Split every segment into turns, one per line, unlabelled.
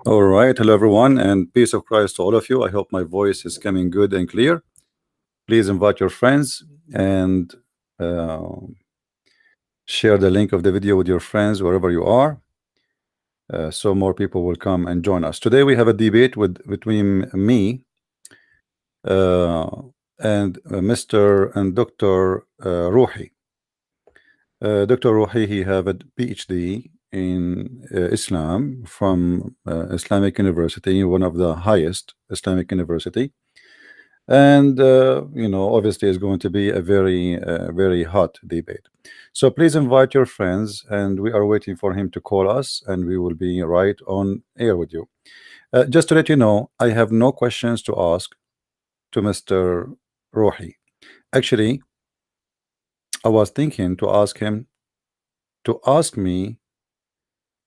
All right, hello everyone, and peace of Christ to all of you. I hope my voice is coming good and clear. Please invite your friends and uh, share the link of the video with your friends wherever you are, so more people will come and join us. Today we have a debate between me uh, and Mr. and Dr. Rohi. Dr. Rohi, he have a PhD in Islam from Islamic University, one of the highest Islamic university. And obviously it's going to be a very hot debate. So please invite your friends, and we are waiting for him to call us, and we will be right on air with you. Just to let you know, I have no questions to ask to Mr. Rohi. Actually, I was thinking to ask him to ask me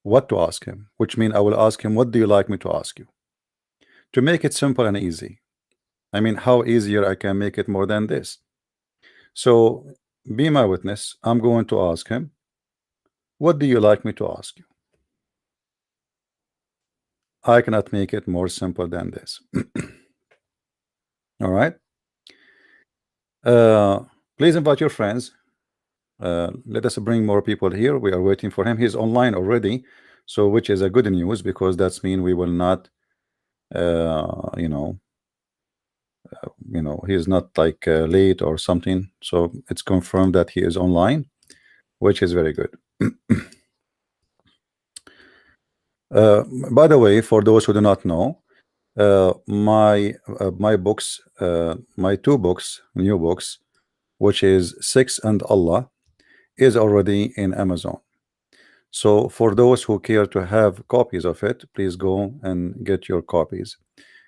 what to ask him, which means I will ask him, what do you like me to ask you, to make it simple and easy. I mean, how easier I can make it more than this? So be my witness. I'm going to ask him, what do you like me to ask you? I cannot make it more simple than this. All right. Uh, please invite your friends. Let us bring more people here. We are waiting for him. He's online already, so which is a good news, because that's mean we will not, uh, you know, he is not like late or something. So it's confirmed that he is online, which is very good. Uh, by the way, for those who do not know, my books, my two books, new books, which is Six and Allah, is already in Amazon. So for those who care to have copies of it, please go and get your copies.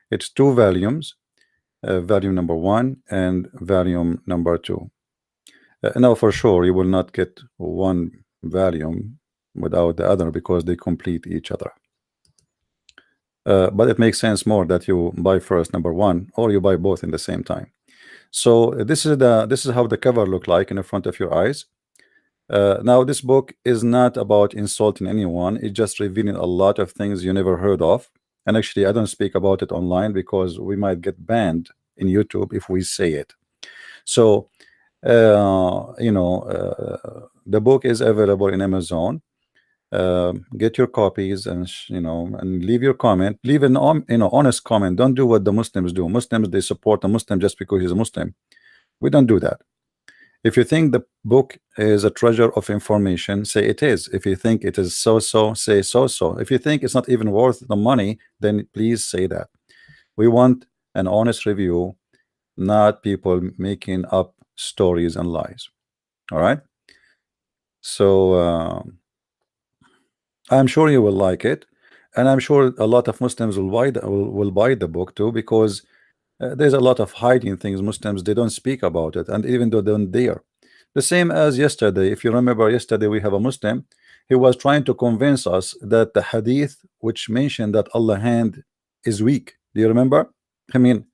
It's two volumes, volume number 1 and volume number 2. Now for sure you will not get one volume without the other, because they complete each other. But it makes sense more that you buy first number 1, or you buy both in the same time. So this is how the cover look like in the front of your eyes. Now this book is not about insulting anyone. It's just revealing a lot of things you never heard of. And actually I don't speak about it online, because we might get banned in YouTube if we say it. So the book is available in Amazon. Get your copies, and and leave your comment. Leave an honest comment. Don't do what the Muslims do. Muslims, they support a Muslim just because he's a Muslim. We don't do that. If you think the book is a treasure of information, say it is. If you think it is so-so, say so-so. If you think it's not even worth the money, then please say that. We want an honest review, not people making up stories and lies. All right. So I'm sure you will like it, and I'm sure a lot of Muslims will buy the book too, because there's a lot of hiding things. Muslims, they don't speak about it, and even though they don't dare. The same as yesterday. If you remember, yesterday we have a Muslim. He was trying to convince us that the hadith which mentioned that Allah's hand is weak. Do you remember? I mean,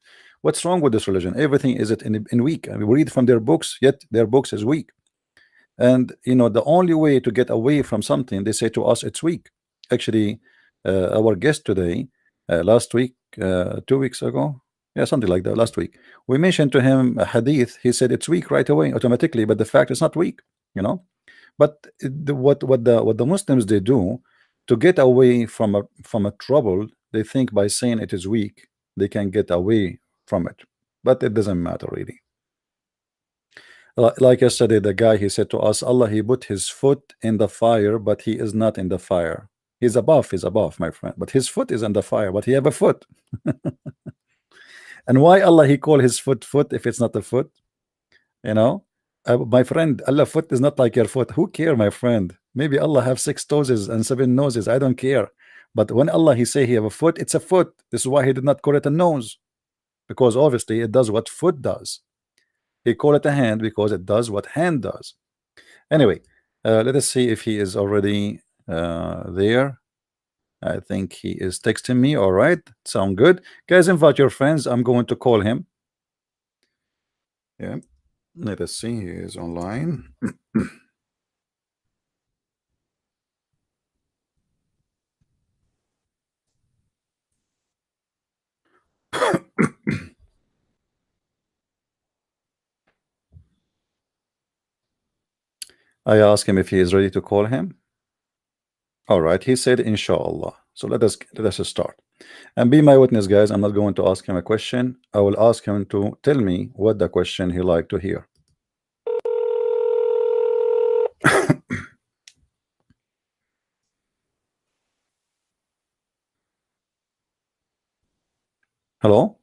what's wrong with this religion? Everything is it in weak. I mean, we read from their books, yet their books is weak. And the only way to get away from something, they say to us, it's weak. Actually, our guest today, last week, 2 weeks ago, yeah, something like that, last week, we mentioned to him a hadith. He said it's weak right away, automatically, but the fact is not weak, But what the Muslims, they do to get away from a trouble, they think by saying it is weak, they can get away from it, but it doesn't matter really. Like yesterday, the guy, he said to us, Allah, he put his foot in the fire, but he is not in the fire. He's above, my friend, but his foot is in the fire, but he have a foot. And why Allah he call his foot if it's not a foot? My friend, Allah foot is not like your foot. Who care, my friend? Maybe Allah have 6 toes and 7 noses. I don't care. But when Allah he say he have a foot, it's a foot. This is why he did not call it a nose, because obviously it does what foot does. He call it a hand because it does what hand does. Anyway, let us see if he is already there. I think he is texting me. All right, sound good, guys. Invite your friends. I'm going to call him. Yeah, let us see. He is online. I asked him if he is ready to call him. All right, he said inshallah. So let us start. And be my witness, guys. I'm not going to ask him a question. I will ask him to tell me what the question he like to hear. Hello?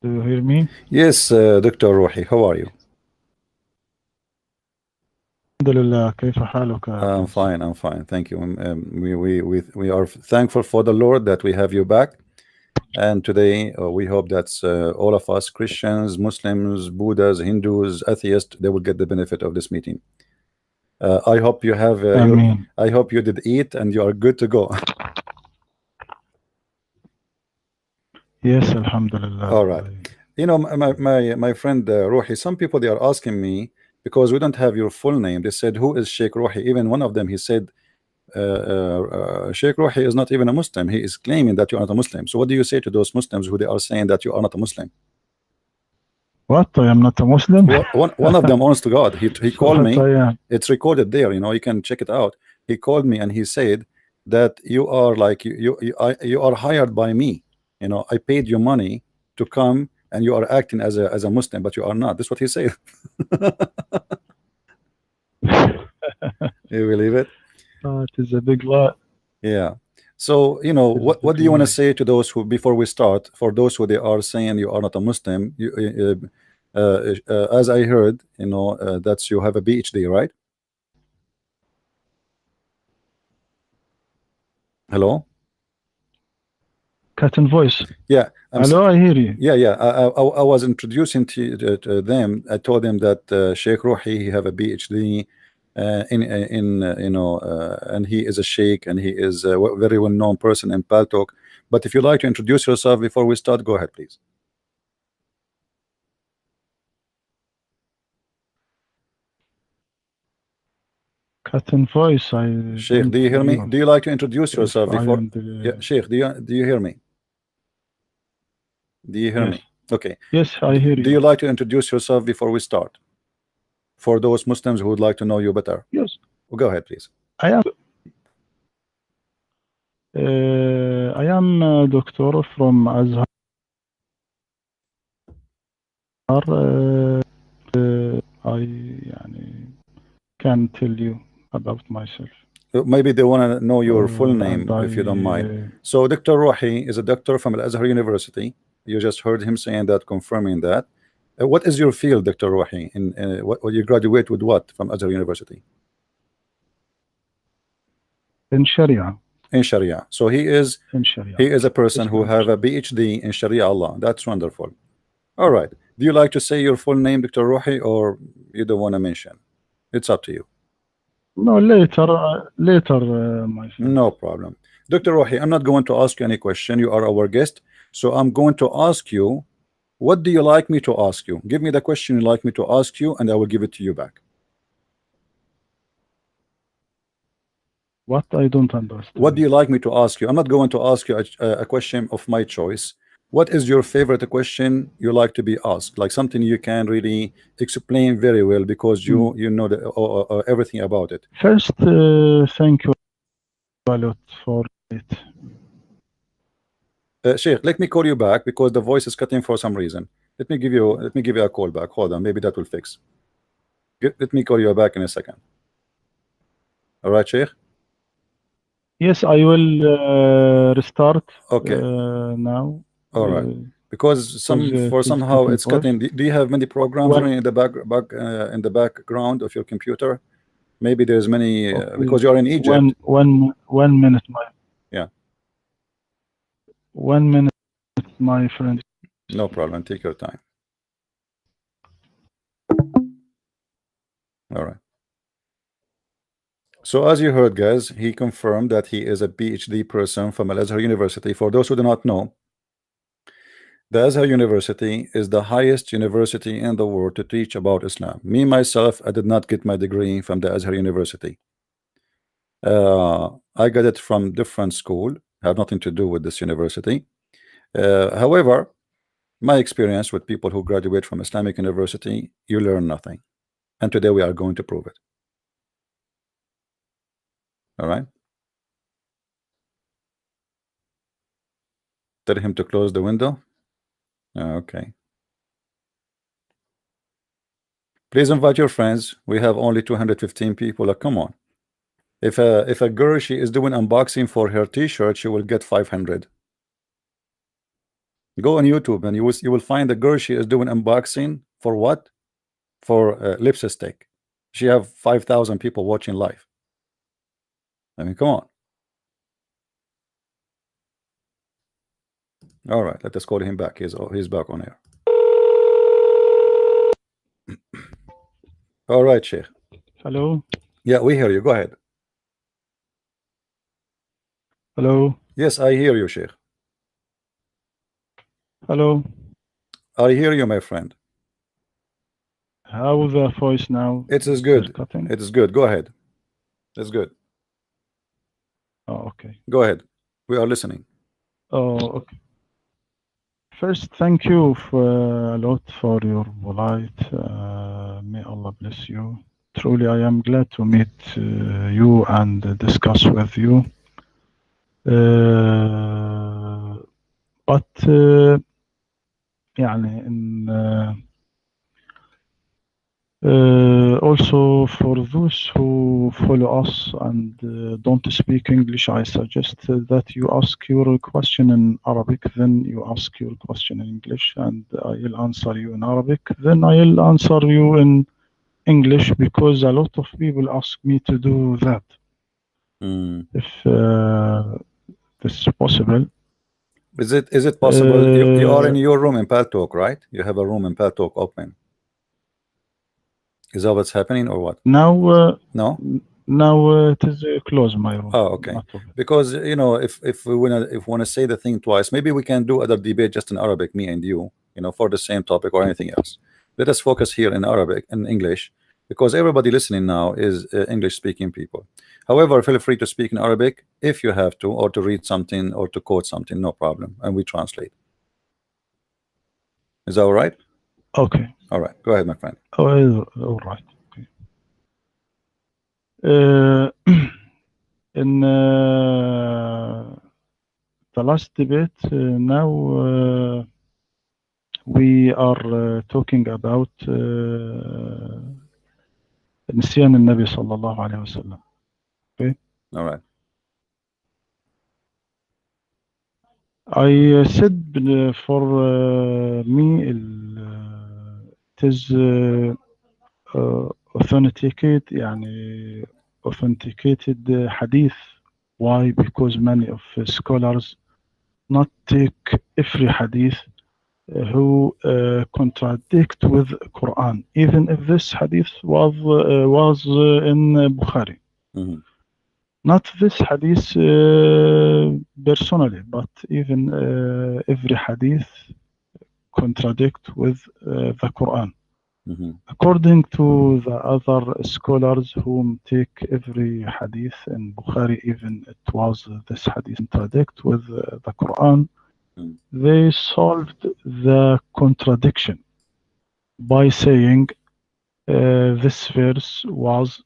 Do you hear me?
Yes, Dr. Rohi, how are you?
الحمد لله كيف حالك يا
I'm
فوز؟
fine, I'm fine. Thank you. We are thankful for the Lord that we have you back. And today we hope that all of us, Christians, Muslims, Buddhas, Hindus, atheists, they will get the benefit of this meeting. I hope you have
آمين.
I hope you did eat and you are good to go.
Yes, الحمد لله.
All right. You know, my friend Rohi, some people they are asking me because we don't have your full name. They said, "Who is Sheikh Rohi?" Even one of them, he said, Sheikh Rohi is not even a Muslim. He is claiming that you are not a Muslim. So what do you say to those Muslims who they are saying that you are not a Muslim?
What? I am not a Muslim?
One of them, honest to God, he called
What
me.
I am?
It's recorded there. You know, you can check it out. He called me and he said that you are like you are hired by me. You know, I paid you money to come and you are acting as a Muslim, but you are not. That's what he said. You believe it?
It is a big lie.
Yeah. So, you know,
It is a
what
big
do you want to
lie.
say to those who, before we start, for those who they are saying you are not a Muslim, as I heard, you know, that's you have a PhD, right? Hello?
Cat and voice.
Yeah,
Hello, I hear you.
yeah. I was introducing to them. I told them that Sheikh Rohi he have a PhD and he is a sheikh and he is a very well known person in Paltalk. But if you like to introduce yourself before we start, go ahead, please.
Cat and voice. I
Sheikh,
don't
do you
hear
hear me?
you.
Do you like to introduce
If
yourself
I
before?
am
Yeah,
the...
Sheikh, do you hear me? Do you hear
Yes.
me? Okay.
Yes, I hear
Do
you.
you like to introduce yourself before we start? For those Muslims who would like to know you better.
Yes.
Well, go ahead, please.
I am a doctor from Azhar. I يعني, can tell you about myself.
Maybe they want to know your full
And
name,
I
if you don't mind. So Dr. Rohi is a doctor from Azhar University. You just heard him saying that, confirming that. What is your field, Dr. Rohi? In what you graduate with what from Azhar University?
in Sharia.
In Sharia. So he is
In Sharia.
a person who
Islamic
have a
Sharia.
PhD in Sharia Allah. That's wonderful. All right. Do you like to say your full name, Dr. Rohi, or you don't want to mention? It's up to you.
No, later, my friend.
No problem. Dr. Rohi, I'm not going to ask you any question. You are our guest. So I'm going to ask you, what do you like me to ask you? Give me the question you like me to ask you, and I will give it to you back.
What I don't understand.
What do you like me to ask you? I'm not going to ask you a question of my choice. What is your favorite question you like to be asked? Like something you can really explain very well because you know everything about it.
First, thank you a lot for it.
Sheikh, let me call you back because the voice is cutting for some reason. Let me give you a call back. Hold on, maybe that will fix. Let me call you back in a second. All right, Sheikh.
Yes, I will restart
Okay.
now.
All right. Because somehow it's cutting. Do you have many programs running in the in the background of your computer? Maybe there's many because you are in Egypt.
1 minute, my
Yeah.
1 minute, my friend.
No problem. Take your time. All right. So as you heard, guys, he confirmed that he is a PhD person from Azhar University. For those who do not know, the Azhar University is the highest university in the world to teach about Islam. Me, myself, I did not get my degree from the Azhar University. I got it from different school, have nothing to do with this university. However, My experience with people who graduate from Islamic University, you learn nothing. And today we are going to prove it. All right? Tell him to close the window. Okay. Please invite your friends. We have only 215 people. Like, come on. If a girl, she is doing unboxing for her t-shirt, she will get 500. Go on YouTube and you will find a girl, she is doing unboxing for what? For lipstick. She have 5,000 people watching live. I mean, come on. All right, let us call him back. He's back on air. All right, Sheikh.
Hello?
Yeah, we hear you. Go ahead.
Hello?
Yes, I hear you, Sheikh.
Hello?
I hear you, my friend.
How the voice now?
It is
Is there
good.
cutting?
It is good. Go ahead. It's good.
Oh, okay.
Go ahead. We are listening.
Oh, okay. First, thank you a lot for your polite. May Allah bless you. Truly, I am glad to meet you and discuss with you. But يعني in also for those who follow us and don't speak English, I suggest that you ask your question in Arabic, then you ask your question in English, and I'll answer you in Arabic, then I'll answer you in English, because a lot of people ask me to do that. If this is possible.
Is it possible? You are in your room in Paltalk, right? You have a room in Paltalk open. Is that what's happening or what?
Now,
no.
Now it is closed, my room.
Oh, okay. Because if we wanna say the thing twice, maybe we can do other debate just in Arabic, me and you, for the same topic or anything else. Let us focus here in Arabic and English, because everybody listening now is English-speaking people. However, feel free to speak in Arabic if you have to, or to read something, or to quote something. No problem, and we translate. Is that all right?
Okay.
All right. Go ahead, my friend.
Oh, all right. Okay. In the last debate, now we are talking about نسيان النبي صلى الله عليه وسلم. Okay.
All right.
I said for me it is authenticated يعني authenticated hadith. Why? Because many of scholars not take every hadith who contradict with Quran, even if this hadith was in Bukhari. Not this hadith personally, but even every hadith contradict with the Quran. According to the other scholars whom take every hadith in Bukhari, even it was this hadith contradict with the Quran, they solved the contradiction by saying this verse was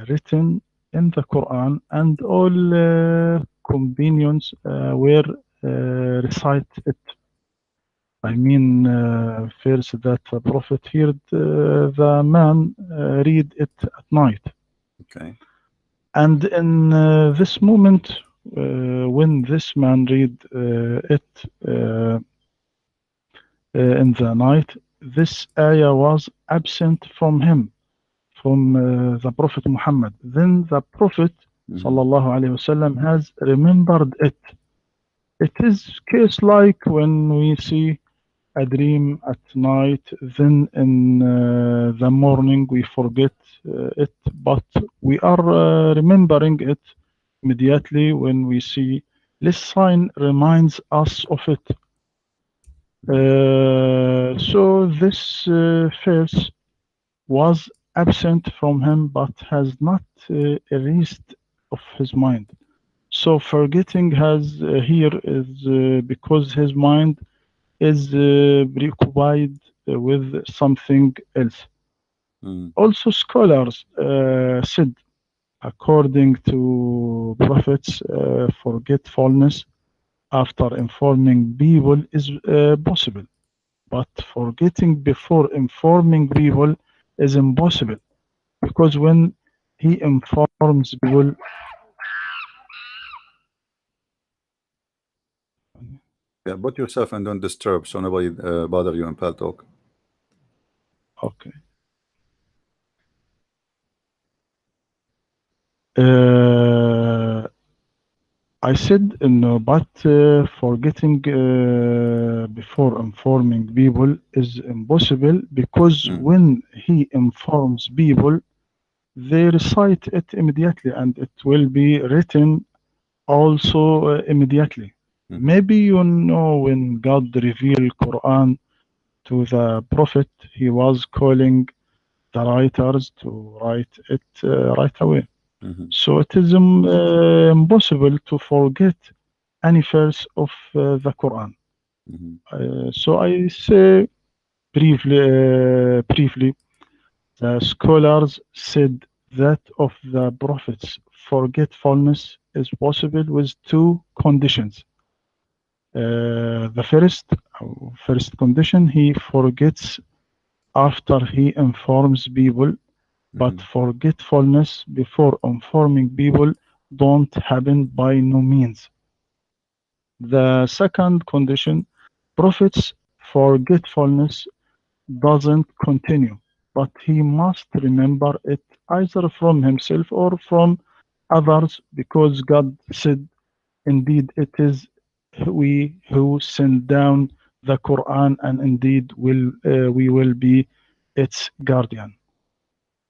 written in the Quran, and all companions were recite it. I mean, first that the Prophet heard the man read it at night.
Okay.
And in this moment, when this man read it in the night, this ayah was absent from him, from the Prophet Muhammad. Then the Prophet sallallahu alaihi wasallam has remembered it. It is case like when we see a dream at night, then in the morning we forget it, but we are remembering it immediately when we see this sign reminds us of it. So this verse was absent from him, but has not erased of his mind. So forgetting has here is because his mind is preoccupied with something else. Also, scholars said, according to prophets, forgetfulness after informing people is possible, but forgetting before informing people is impossible because when he informs people,
Yeah, put yourself and don't disturb so nobody bother you in Pal Talk.
okay. Uh, I said no, but forgetting before informing people is impossible because when he informs people, they recite it immediately and it will be written also immediately. Maybe you know when God revealed Quran to the Prophet, he was calling the writers to write it right away. So it is impossible to forget any verse of the Quran. So I say briefly, the scholars said that of the prophets, forgetfulness is possible with two conditions. The first condition, he forgets after he informs people, but forgetfulness before informing people don't happen by no means. The second condition, prophets forgetfulness doesn't continue, but he must remember it either from himself or from others because God said, indeed, it is we who send down the Quran, and indeed we will be its guardian.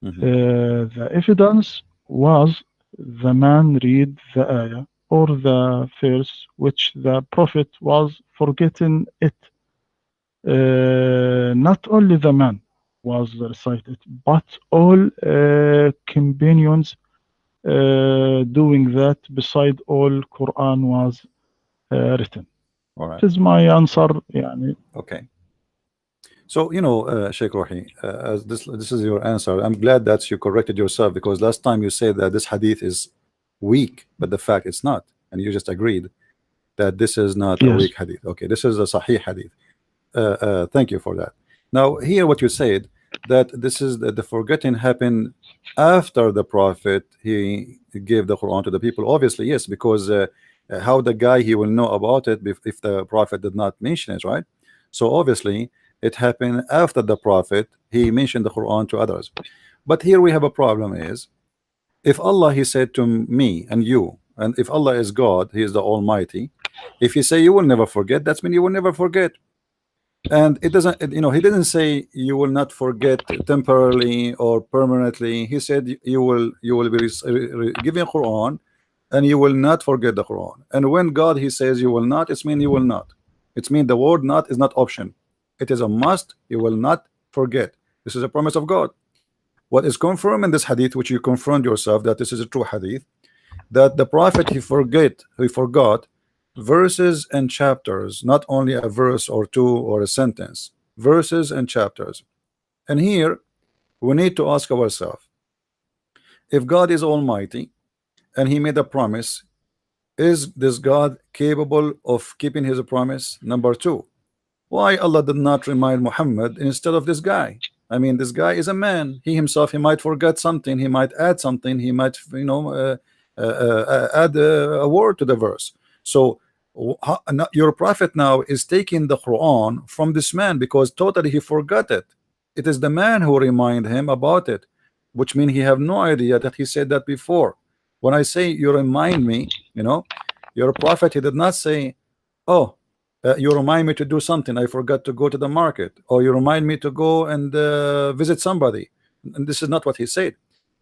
The evidence was the man read the ayah or the verse which the prophet was forgetting it. Not only the man was recited, but all companions doing that beside all Quran was written.
All right.
This is my answer. يعني.
Okay. So, you know, Sheikh Rohi, as this is your answer. I'm glad that you corrected yourself because last time you said that this hadith is weak, but the fact it's not, and you just agreed that this is not a
Yes.
weak hadith. Okay, this is a sahih hadith. Thank you for that. Now, here what you said that this is the forgetting happened after the prophet he gave the Quran to the people. Obviously, yes, because how the guy he will know about it if the prophet did not mention it, right? So obviously it happened after the prophet he mentioned the Quran to others. But here we have a problem is if Allah he said to me and you, and if Allah is God, he is the Almighty, if he say you will never forget, that's mean you will never forget. And it doesn't, you know, he didn't say you will not forget temporarily or permanently. He said you will be giving Quran and you will not forget the Quran. And when God he says you will not, it's mean you will not. It's mean the word not is not option. It is a must. You will not forget. This is a promise of God. What is confirmed in this hadith, which you confirmed yourself that this is a true hadith, that the prophet he forgot verses and chapters, not only a verse or two or a sentence, verses and chapters. And here we need to ask ourselves, if God is almighty and he made a promise, is this God capable of keeping his promise? Number two, why Allah did not remind Muhammad instead of this guy? I mean, this guy is a man. He himself, he might forget something. He might add something. He might, you know, add a word to the verse. So your prophet now is taking the Quran from this man because totally he forgot it. It is the man who remind him about it, which means he have no idea that he said that before. When I say you remind me, you know, your prophet, he did not say, oh, you remind me to do something. I forgot to go to the market, or you remind me to go and visit somebody. And this is not what he said.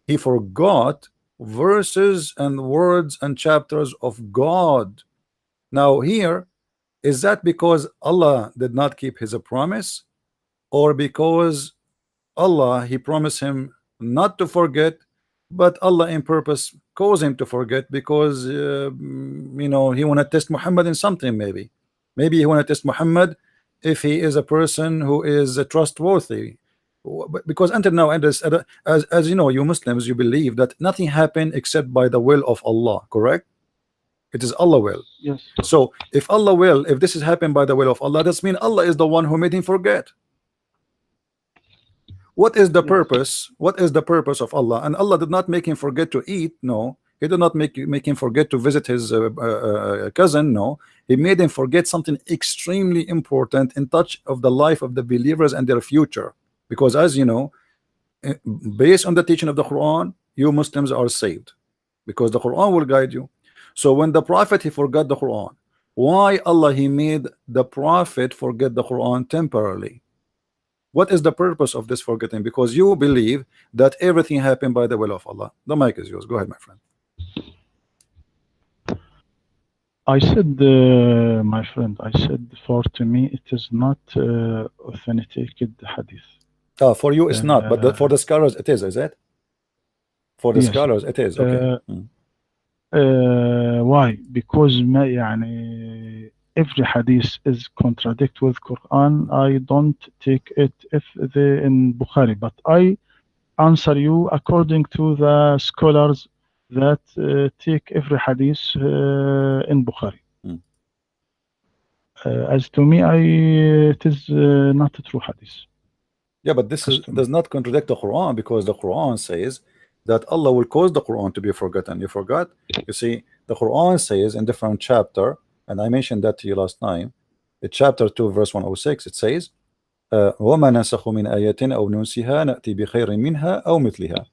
He forgot verses and words and chapters of God. Now here, is that because Allah did not keep his promise, or because Allah he promised him not to forget, but Allah in purpose caused him to forget because you know, he want to test Muhammad in something. Maybe he want to test Muhammad if he is a person who is trustworthy. Because until now, as you know, you Muslims, you believe that nothing happened except by the will of Allah, correct? It is Allah will.
Yes.
So if Allah will, if this is happened by the will of Allah, that means Allah is the one who made him forget. What is the
Yes.
purpose? What is the purpose of Allah? And Allah did not make him forget to eat. No, He did not make him forget to visit his cousin. No, He made him forget something extremely important in touch of the life of the believers and their future. Because as you know, based on the teaching of the Quran, you Muslims are saved because the Quran will guide you. So when the Prophet, he forgot the Quran, why Allah he made the Prophet forget the Quran temporarily? What is the purpose of this forgetting? Because you believe that everything happened by the will of Allah. The mic is yours. Go ahead, my friend.
I said, my friend, I said, for to me, it is not authenticated hadith.
For you, it's not, but for the scholars, it is it? For the
yes.
scholars, it is. Okay.
Why? Because يعني, every hadith is contradict with Quran. I don't take it if they in Bukhari, but I answer you according to the scholars that take every hadith in Bukhari. As to me, it is not a true hadith.
Yeah, but this does not contradict the Quran, because the Quran says that Allah will cause the Quran to be forgotten. You forgot? You see, the Quran says in different chapter, and I mentioned that to you last time, in chapter 2, verse 106, it says, وَمَا نَنْسَخُ مِنْ آيَةٍ أَوْ نُنْسِهَا نَأْتِي بِخَيْرٍ مِنْهَا أَوْ مِثْلِهَا.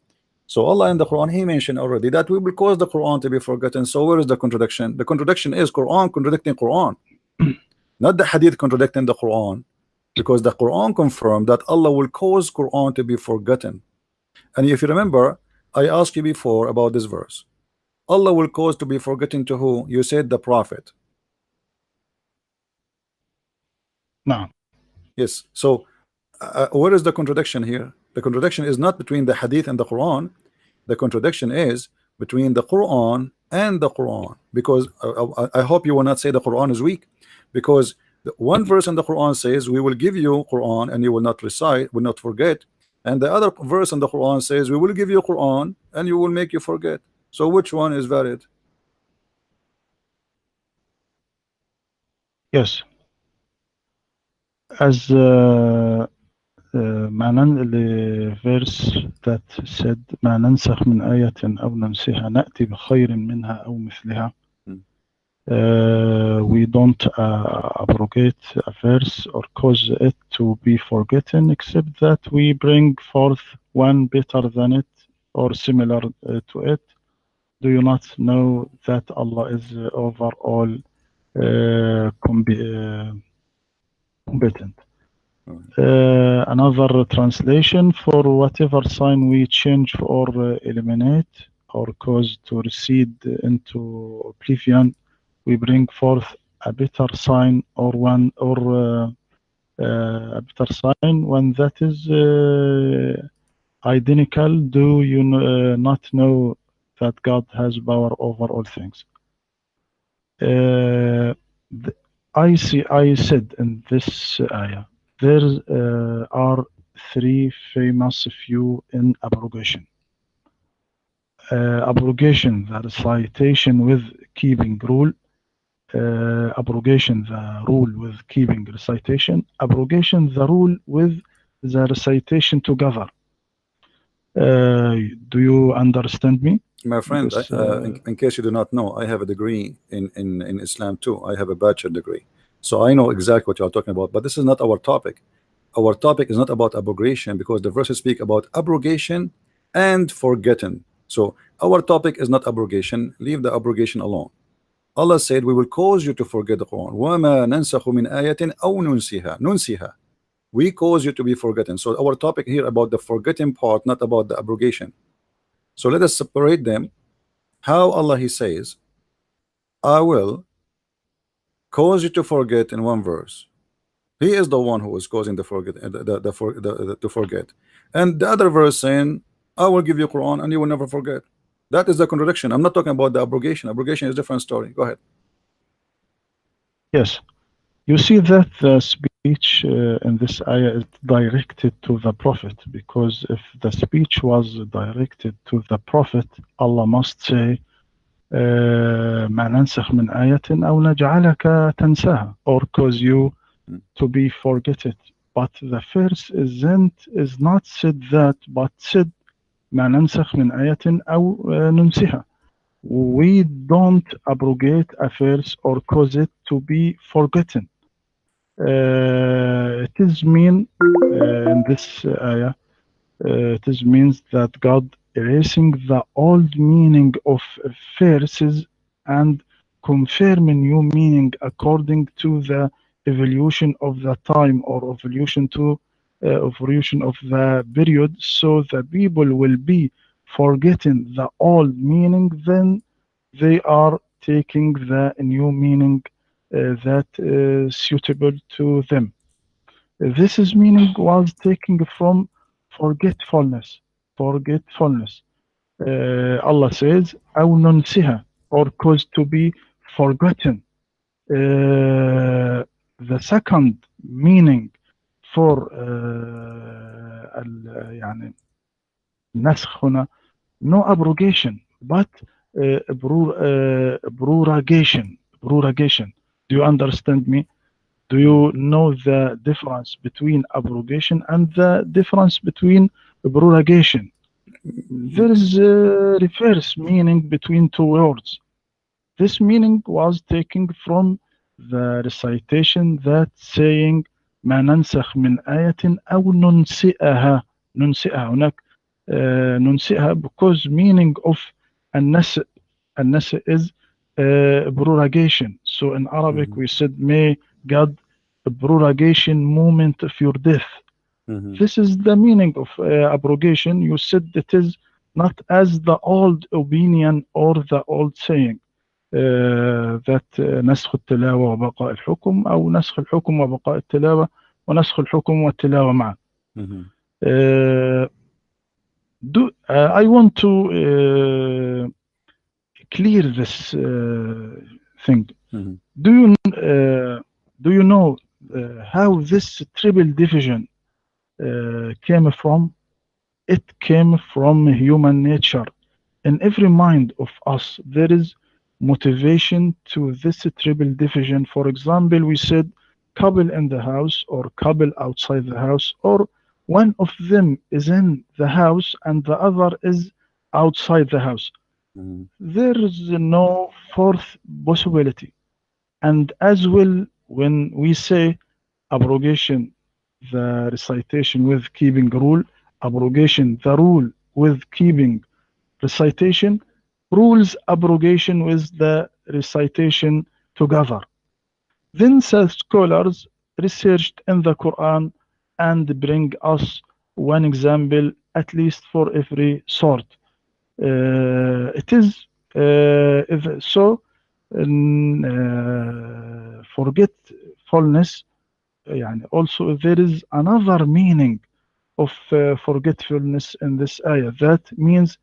So Allah in the Quran, He mentioned already that we will cause the Quran to be forgotten. So where is the contradiction? The contradiction is Quran contradicting Quran, not the Hadith contradicting the Quran, because the Quran confirmed that Allah will cause Quran to be forgotten. And if you remember, I asked you before about this verse. Allah will cause to be forgotten to who? You said the Prophet.
No.
Yes. So where is the contradiction here? The contradiction is not between the Hadith and the Quran. The contradiction is between the Quran and the Quran. Because I hope you will not say the Quran is weak, because the one verse in the Quran says we will give you Quran and you will not recite, will not forget, and the other verse in the Quran says we will give you Quran and you will make you forget. So which one is valid?
Yes. As معنى verse that said ما ننسخ من آية أو ننسها نأتي بخير منها أو مثلها. We don't abrogate a verse or cause it to be forgotten, except that we bring forth one better than it or similar to it. Do you not know that Allah is over all competent? Another translation, for whatever sign we change or eliminate or cause to recede into oblivion, we bring forth a better sign or one or a better sign, one that is identical. Do you not know that God has power over all things? I said in this ayah, there are three famous views in abrogation. Abrogation, the recitation with keeping rule. Abrogation, the rule with keeping recitation. Abrogation, the rule with the recitation together. Do you understand me?
My friend, in case you do not know, I have a degree in Islam too. I have a bachelor degree. So I know exactly what you are talking about, but this is not our topic. Our topic is not about abrogation, because the verses speak about abrogation and forgetting. So our topic is not abrogation. Leave the abrogation alone. Allah said, we will cause you to forget the Quran. وَمَا نَنْسَخُ مِنْ آيَةٍ أَوْ نُنْسِهَا. We cause you to be forgotten. So our topic here about the forgetting part, not about the abrogation. So let us separate them. How Allah He says, I will cause you to forget in one verse. He is the one who is causing to forget. And the other verse saying, I will give you Quran and you will never forget. That is the contradiction. I'm not talking about the abrogation. Abrogation is a different story. Go ahead.
Yes. You see that the speech speech in this ayah is directed to the Prophet, because if the speech was directed to the Prophet, Allah must say, ما ننسخ من آية أو نجعلك تنساها, or cause you to be forget it. But the verse is not said that, but said ما ننسخ من آية أو ننسها. We don't abrogate a verse or cause it to be forgotten. It is mean in this ayah, it is means that God erasing the old meaning of verses and confirming new meaning according to the evolution of the time, or evolution of the period, so the people will be forgetting the old meaning, then they are taking the new meaning that is suitable to them. This is meaning was taken from forgetfulness. Forgetfulness. Allah says, أو ننسها, or cause to be forgotten. The second meaning for يعني نسخ هنا, no abrogation, but prorogation. Prorogation. Do you understand me? Do you know the difference between abrogation and the difference between prorogation? There is a reverse meaning between two words. This meaning was taken from the recitation that saying ما ننسخ من آية أو ننسئها. ننسئها هناك ننسئها, because meaning of النسء is prorogation. So in Arabic we said, may God prorogation moment of your death. This is the meaning of abrogation. You said it is not as the old opinion or the old saying that نسخ التلاوة وبقاء الحكم, أو نسخ الحكم وبقاء التلاوة, ونسخ الحكم والتلاوة معا. I want to clear this thing. Do you know how this triple division came from? It came from human nature. In every mind of us, there is motivation to this triple division. For example, we said couple in the house or couple outside the house, or one of them is in the house and the other is outside the house. There is no fourth possibility. And as well, when we say abrogation, the recitation with keeping rule, abrogation, the rule with keeping recitation, rules abrogation with the recitation together. Then scholars researched in the Quran and bring us one example at least for every sort. It is so forgetfulness. Also there is another meaning of forgetfulness in this ayah. That means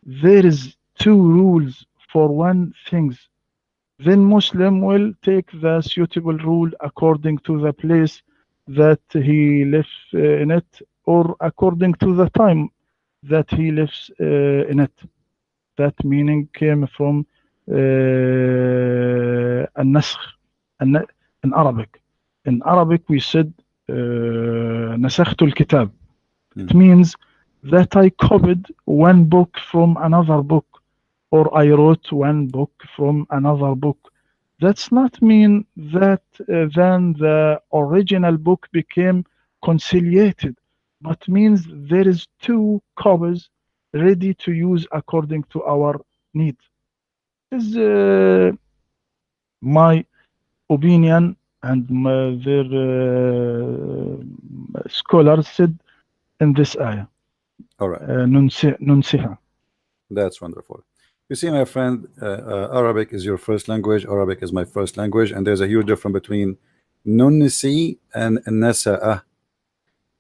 there is two rules for one thing. Then Muslim will take the suitable rule according to the place that he lives in it, or according to the time that he lives in it. That meaning came from النسخ in Arabic. In Arabic we said نسخت الكتاب. It means that I copied one book from another book, or I wrote one book from another book. That's not mean that then the original book became conciliated, but means there is two copies ready to use according to our need. This is my opinion, and their scholars said in this ayah.
All right.
ننسها.
That's wonderful. You see, my friend, Arabic is your first language. Arabic is my first language, and there's a huge difference between nunsi and nasa'a.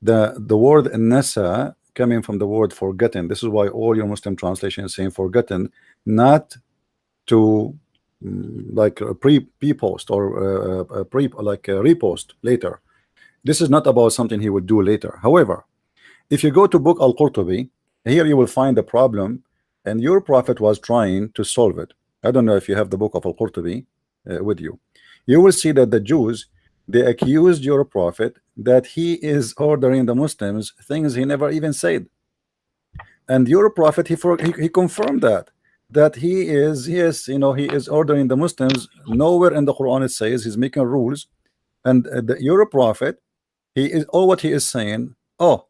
The word nasa coming from the word forgotten. This is why all your Muslim translations saying forgotten, not to like pre-post or like repost later. This is not about something he would do later. However, if you go to book Al-Qurtubi, here you will find the problem, and your prophet was trying to solve it. I don't know if you have the book of Al-Qurtubi with you. You will see that the Jews, they accused your prophet that he is ordering the Muslims things he never even said. And your prophet, he confirmed that he is, yes, you know, he is ordering the Muslims. Nowhere in the Quran it says he's making rules. And your prophet, he is, all what he is saying, oh,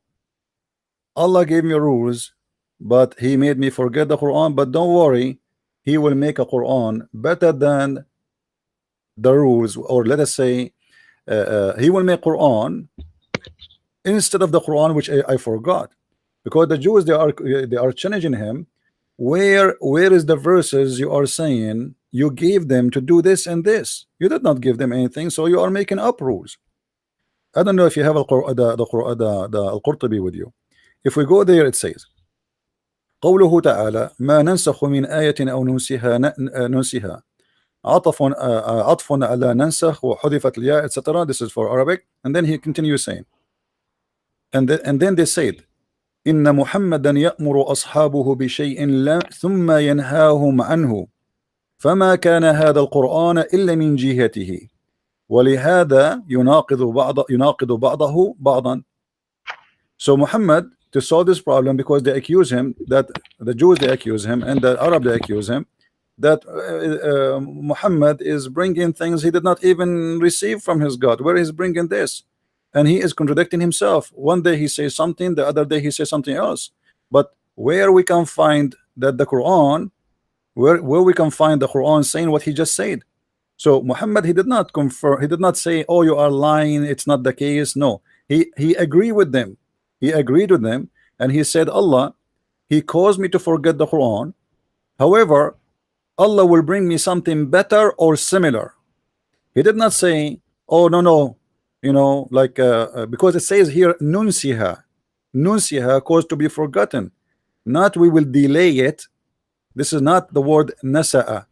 Allah gave me rules, but he made me forget the Quran. But don't worry, he will make a Quran better than the rules, or let us say he will make Quran instead of the Quran which I forgot. Because the Jews, they are challenging him. Where is the verses you are saying you gave them to do this and this? You did not give them anything, so you are making up rules. I don't know if you have the Al-Qurtubi with you. If we go there, it says قوله تعالى ما ننسخ من آية أو ننسها عطف على ننسخ وحذفت الياء, etc. This is for Arabic. And then he continues saying, and then they said إن محمدا يأمر أصحابه بشيء ثم ينهاهم عنه فما كان هذا القرآن إلا من جهته ولهذا يناقض بعضه بعضا. So Muhammad, to solve this problem, because they accuse him, that the Jews, they accuse him, and the Arab, they accuse him, that Muhammad is bringing things he did not even receive from his God. Where is bringing this? And he is contradicting himself. One day he says something, the other day he says something else. But where we can find that the Quran, where we can find the Quran saying what he just said? So Muhammad, he did not confirm, he did not say, oh, you are lying, it's not the case. No, he agreed with them. He agreed with them, and he said, Allah, he caused me to forget the Quran. However, Allah will bring me something better or similar. He did not say, oh, no, you know, like because it says here nunsiha caused to be forgotten, not we will delay it. This is not the word nasa'a,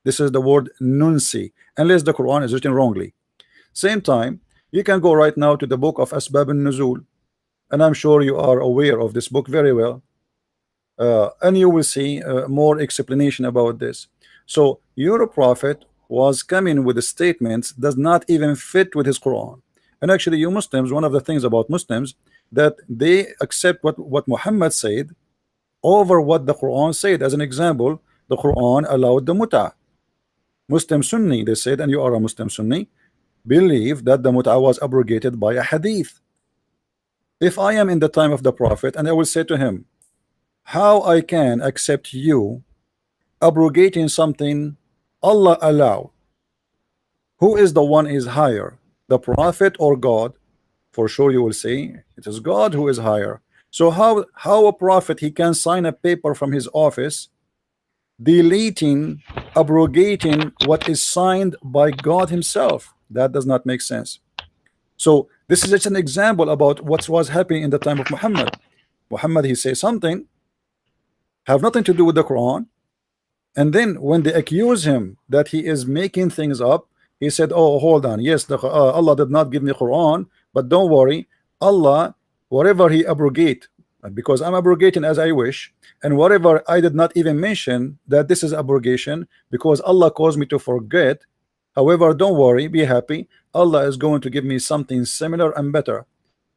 this is the word nunsi, unless the Quran is written wrongly. Same time, you can go right now to the book of Asbab al-Nuzul, and I'm sure you are aware of this book very well, and you will see more explanation about this. So your prophet was coming with the statements does not even fit with his Quran. And actually, you Muslims, one of the things about Muslims, that they accept what Muhammad said over what the Quran said. As an example, the Quran allowed the mut'ah. Muslim Sunni, they said, and you are a Muslim Sunni, believe that the mut'ah was abrogated by a hadith. If I am in the time of the prophet, and I will say to him, how I can accept you abrogating something Allah allow? Who is the one is higher, the prophet or God? For sure you will say it is God who is higher. So how a prophet, he can sign a paper from his office deleting, abrogating what is signed by God himself? That does not make sense. So this is just an example about what was happening in the time of Muhammad. Muhammad, he says something have nothing to do with the Quran, and then when they accuse him that he is making things up, he said, oh, hold on, yes, Allah did not give me Quran, but don't worry, Allah, whatever he abrogate, because I'm abrogating as I wish, and whatever I did not even mention that this is abrogation because Allah caused me to forget. However, don't worry, be happy, Allah is going to give me something similar and better.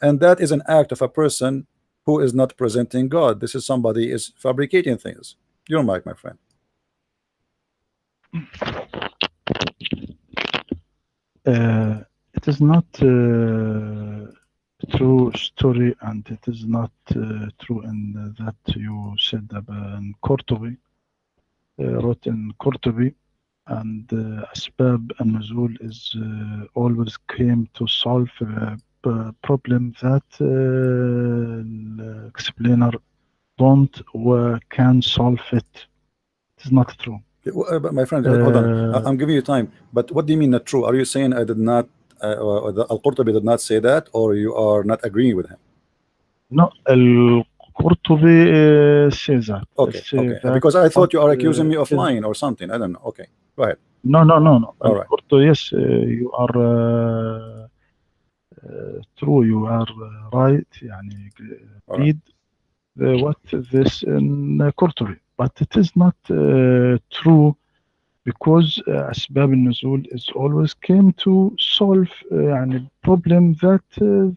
And that is an act of a person who is not presenting God. This is somebody is fabricating things. Your mic, my friend.
It is not true story, and it is not true in that you said in Qurtubi, wrote in Qurtubi, and Asbab and Nuzul is always came to solve problem that explainer don't or can solve it. It is not true.
But my friend, hold on. I'm giving you time. But what do you mean not true? Are you saying I did not, Al-Qurtubi did not say that, or you are not agreeing with him?
No, Al-Qurtubi says that.
Okay, okay. Because I thought you are accusing me of lying or something. I don't know. Okay, go ahead.
No.
All right.
Yes, you are true, you are right. يعني
All right.
read what this in Qurtubi, but it is not true because أسباب النزول is always came to solve يعني problem that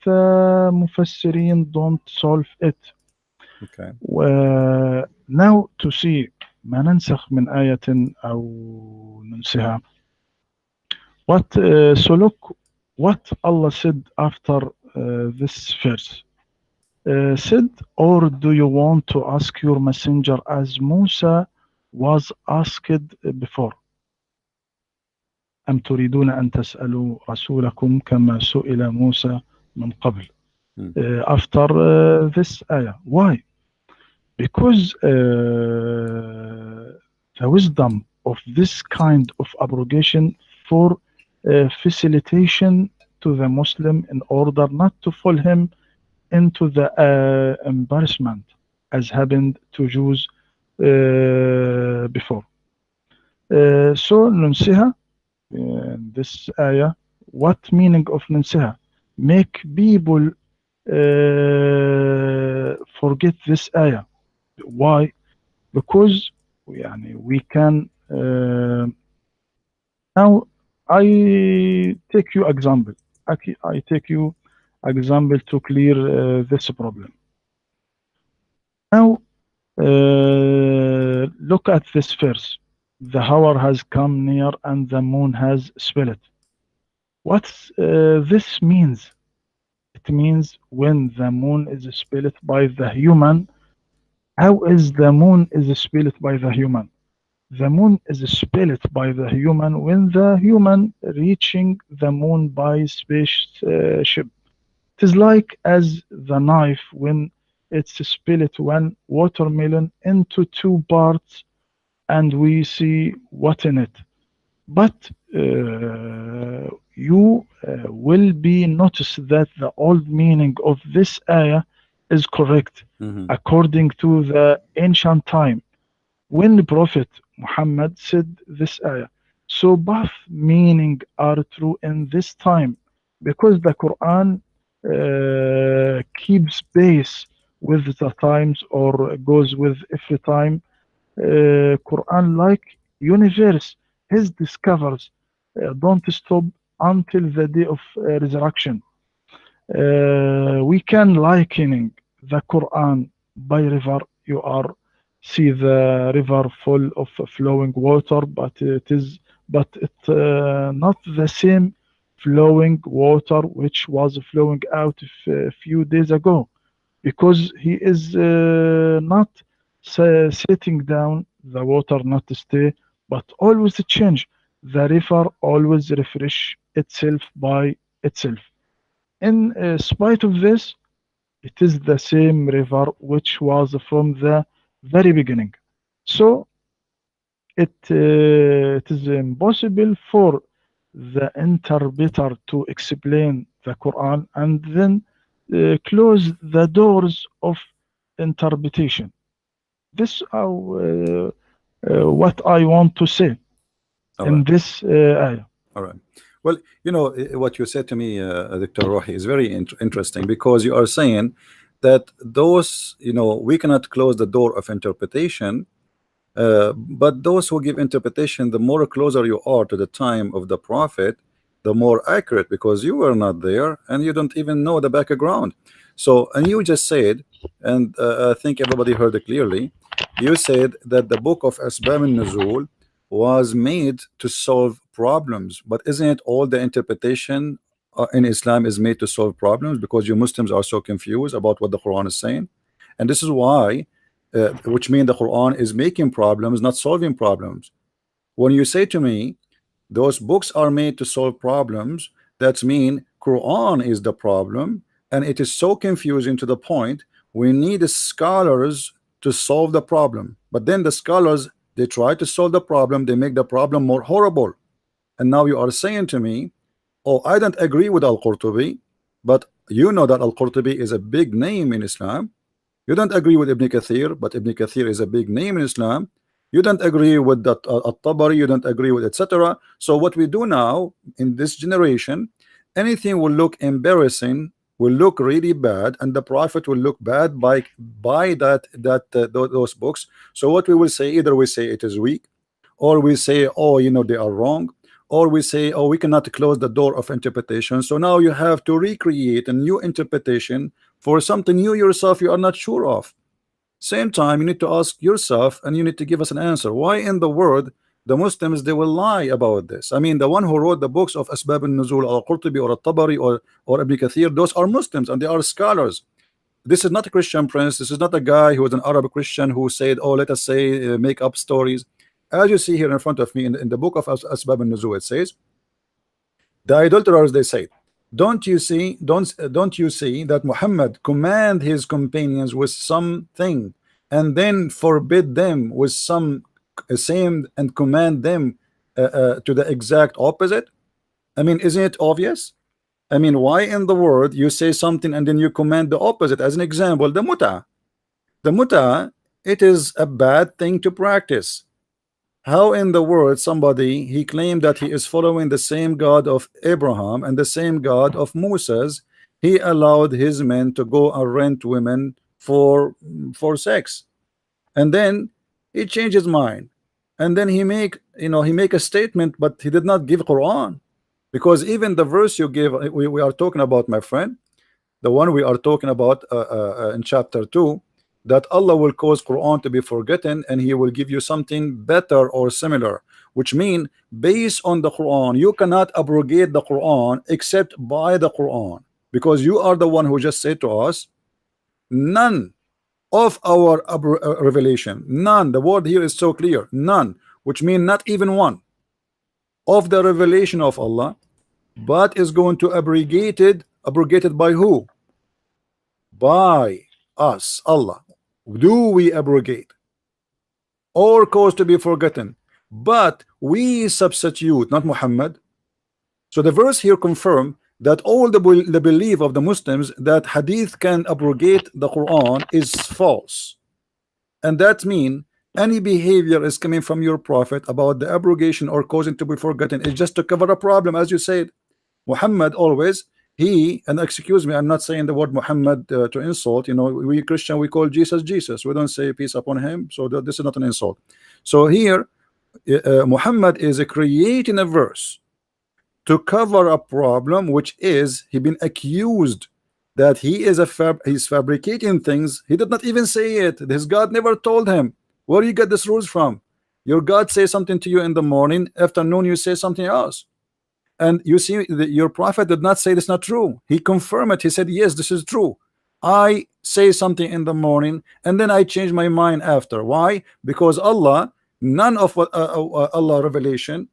the مفسرين don't solve it.
Okay.
Now to see ما ننسخ من آية أو ننسها. What so look what Allah said after this verse. Said, or do you want to ask your messenger as Musa was asked before? أم تريدون أن تسألوا رسولكم كما سئل موسى من قبل.
Hmm.
After this ayah. Why? Because the wisdom of this kind of abrogation for facilitation to the Muslim in order not to fall him into the embarrassment as happened to Jews before. So ننسها this ayah. What meaning of ننسها? Make people forget this ayah. Why? Because يعني we can now I take you example. I take you example to clear this problem. Now look at this verse. The hour has come near and the moon has split. What this means? It means when the moon is split by the human. How is the moon is split by the human? The moon is split by the human when the human reaching the moon by spaceship. It is like as the knife when it's split one watermelon into two parts and we see what in it. But you will be notice that the old meaning of this ayah is correct
Mhm.
according to the ancient time when the Prophet Muhammad said this ayah. So both meaning are true in this time because the Quran keeps pace with the times or goes with every time. Quran like universe, his discovers don't stop until the day of resurrection. We can likening the Quran by river. You are see the river full of flowing water, but it not the same flowing water which was flowing out a few days ago, because he is not sitting down. The water not stay, but always change. The river always refresh itself by itself. In spite of this, it is the same river which was from the very beginning. So it is impossible for the interpreter to explain the Quran and then close the doors of interpretation. This is what I want to say
All
in
right.
this ayah.
All right. Well, you know, what you said to me, Dr. Rohi, is very interesting because you are saying that those, you know, we cannot close the door of interpretation, but those who give interpretation, the more closer you are to the time of the prophet, the more accurate, because you were not there and you don't even know the background. So, and you just said, and I think everybody heard it clearly, you said that the book of Asbab al-Nuzul was made to solve problems, but isn't it all the interpretation in Islam is made to solve problems? Because you Muslims are so confused about what the Quran is saying, and this is why which means the Quran is making problems, not solving problems. When you say to me, those books are made to solve problems, that means Quran is the problem, and it is so confusing to the point we need scholars to solve the problem. But then the scholars, they try to solve the problem, they make the problem more horrible. And now you are saying to me, oh, I don't agree with Al-Qurtubi, but you know that Al-Qurtubi is a big name in Islam. You don't agree with Ibn Kathir, but Ibn Kathir is a big name in Islam. You don't agree with that At-Tabari, you don't agree with etc. So what we do now in this generation anything will look embarrassing, will look really bad, and the prophet will look bad by those books. So what we will say, either we say it is weak, or we say, oh, you know, they are wrong, or we say, oh, we cannot close the door of interpretation. So now you have to recreate a new interpretation for something you yourself you are not sure of. Same time, you need to ask yourself, and you need to give us an answer. Why in the world the Muslims they will lie about this? I mean, the one who wrote the books of Asbab al-Nuzul, or Qurtubi, or Tabari, or Ibn Kathir, those are Muslims and they are scholars. This is not a Christian prince. This is not a guy who was an Arab Christian who said, oh, let us say, make up stories. As you see here in front of me in the book of Asbab al-Nuzul, it says, the idolaters, they say, don't you see that Muhammad command his companions with something and then forbid them with some same and command them to the exact opposite? I mean, isn't it obvious? I mean, why in the world you say something and then you command the opposite? As an example, the muta, it is a bad thing to practice. How in the world somebody he claimed that he is following the same God of Abraham and the same God of Moses, he allowed his men to go and rent women for sex, and then he changed his mind, and then he make a statement, but he did not give Quran, because even the verse you give, we are talking about, my friend, the one we are talking about in chapter 2, that Allah will cause Quran to be forgotten and he will give you something better or similar, which mean based on the Quran you cannot abrogate the Quran except by the Quran, because you are the one who just said to us, none of our revelation, none, the word here is so clear, none, which mean not even one of the revelation of Allah, but is going to abrogated by who? By us, Allah. Do we abrogate or cause to be forgotten? But we substitute, not Muhammad. So the verse here confirm that all the belief of the Muslims that hadith can abrogate the Quran is false, and that mean any behavior is coming from your prophet about the abrogation or causing to be forgotten is just to cover a problem, as you said. Muhammad always, and excuse me, I'm not saying the word Muhammad to insult. You know, we Christian, we call Jesus Jesus. We don't say peace upon him. So this is not an insult. So here, Muhammad is creating a verse to cover a problem, which is he been accused that he is he's fabricating things. He did not even say it. His God never told him. Where do you get this rules from? Your God says something to you in the morning, afternoon you say something else. And you see, your prophet did not say this not true. He confirmed it. He said, yes, this is true. I say something in the morning and then I change my mind after. Why? Because Allah, none of what Allah revelation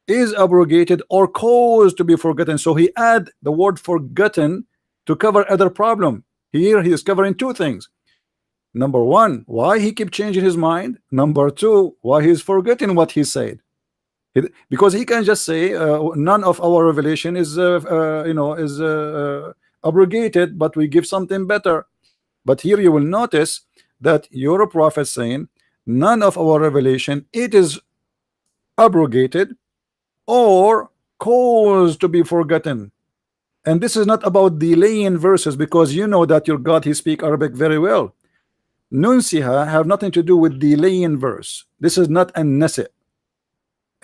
is abrogated or caused to be forgotten. So he add the word forgotten to cover other problem. Here he is covering two things. Number one, why he keep changing his mind. Number two, why he is forgetting what he said. Because he can just say none of our revelation is abrogated, but we give something better. But here you will notice that your prophet saying none of our revelation it is abrogated or caused to be forgotten. And this is not about delaying verses, because you know that your God he speak Arabic very well. Nunsiha have nothing to do with delaying verse. This is not a nasi.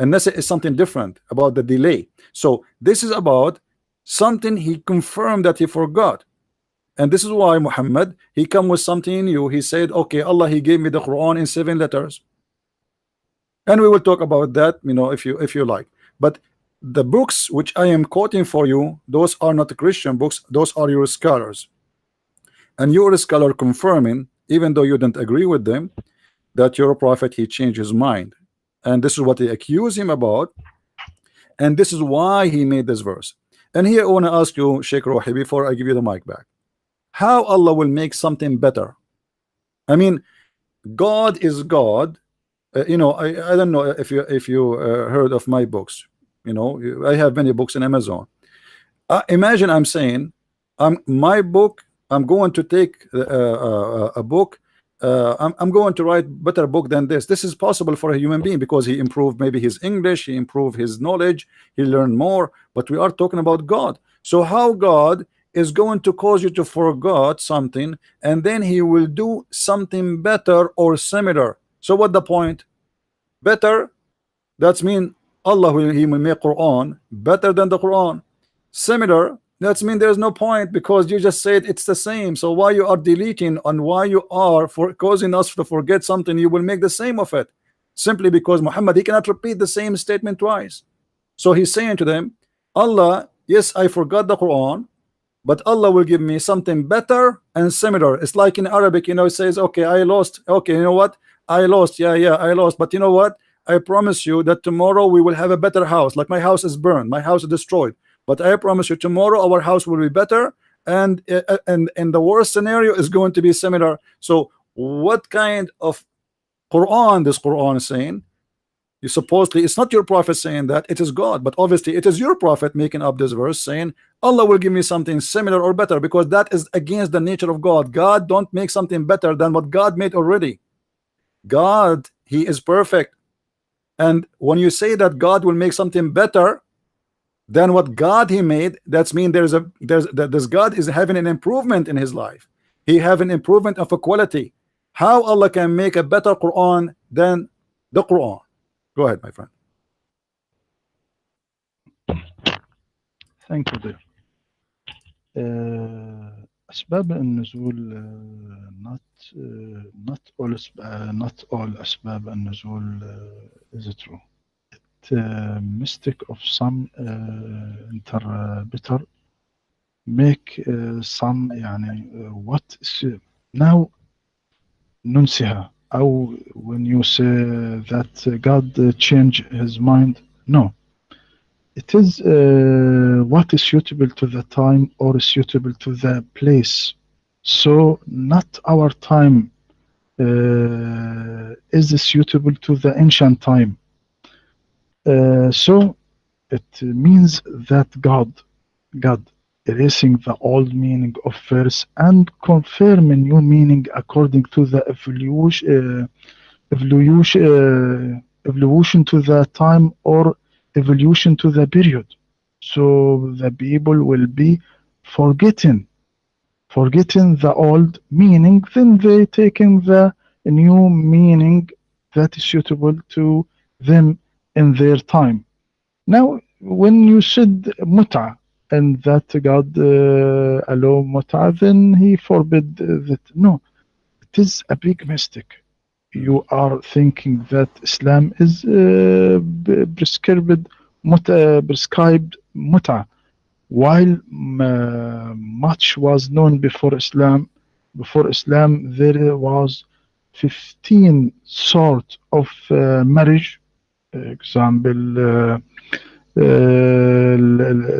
And this is something different about the delay. So this is about something he confirmed that he forgot. And this is why Muhammad, he come with something new. He said, okay, Allah, he gave me the Quran in 7 letters. And we will talk about that, you know, if you like. But the books which I am quoting for you, those are not the Christian books, those are your scholars. And your scholar confirming, even though you don't agree with them, that your prophet, he changed his mind. And this is what they accuse him about, and this is why he made this verse. And here I want to ask you, Sheikh Rohi, before I give you the mic back, how Allah will make something better? I mean, God is God. I don't know if you heard of my books. You know, I have many books in Amazon. Imagine I'm saying, my book, I'm going to take a book. I'm going to write better book than this. This is possible for a human being because he improved maybe his English, he improved his knowledge, he learned more. But we are talking about God. So how God is going to cause you to forget something and then he will do something better or similar? So what the point? Better, that's mean Allah will, he will make Quran better than the Quran. Similar, that's mean there's no point because you just said it's the same. So why you are deleting and why you are for causing us to forget something, you will make the same of it simply because Muhammad, he cannot repeat the same statement twice. So he's saying to them, Allah, yes, I forgot the Quran, but Allah will give me something better and similar. It's like in Arabic, it says, okay, I lost. Okay, you know what? I lost. Yeah, I lost. But you know what? I promise you that tomorrow we will have a better house. Like my house is burned, my house is destroyed. But I promise you tomorrow our house will be better, and the worst scenario is going to be similar. So what kind of Quran this Quran is saying? You supposedly, it's not your prophet saying that, it is God, but obviously it is your prophet making up this verse saying Allah will give me something similar or better, because that is against the nature of God. God don't make something better than what God made already. God, he is perfect, and when you say that God will make something better than what God he made, that's mean this God is having an improvement in his life. He have an improvement of a quality. How Allah can make a better Quran than the Quran? Go ahead, my friend.
Thank you, dear. أسباب النزول not all أسباب النزول is true. Mistake of some interpreter make some يعني what now ننسيها أو when you say that God change his mind, no, it is what is suitable to the time or suitable to the place. So not our time is suitable to the ancient time. So it means that God erasing the old meaning of verse and confirm a new meaning according to the evolution to the time or evolution to the period. So the people will be forgetting the old meaning, then they taking the new meaning that is suitable to them in their time. Now, when you said muta and that God allow muta, then he forbid that. No, it is a big mistake. You are thinking that Islam is prescribed muta, while much was known before Islam. Before Islam, there was 15 sort of marriage. Example,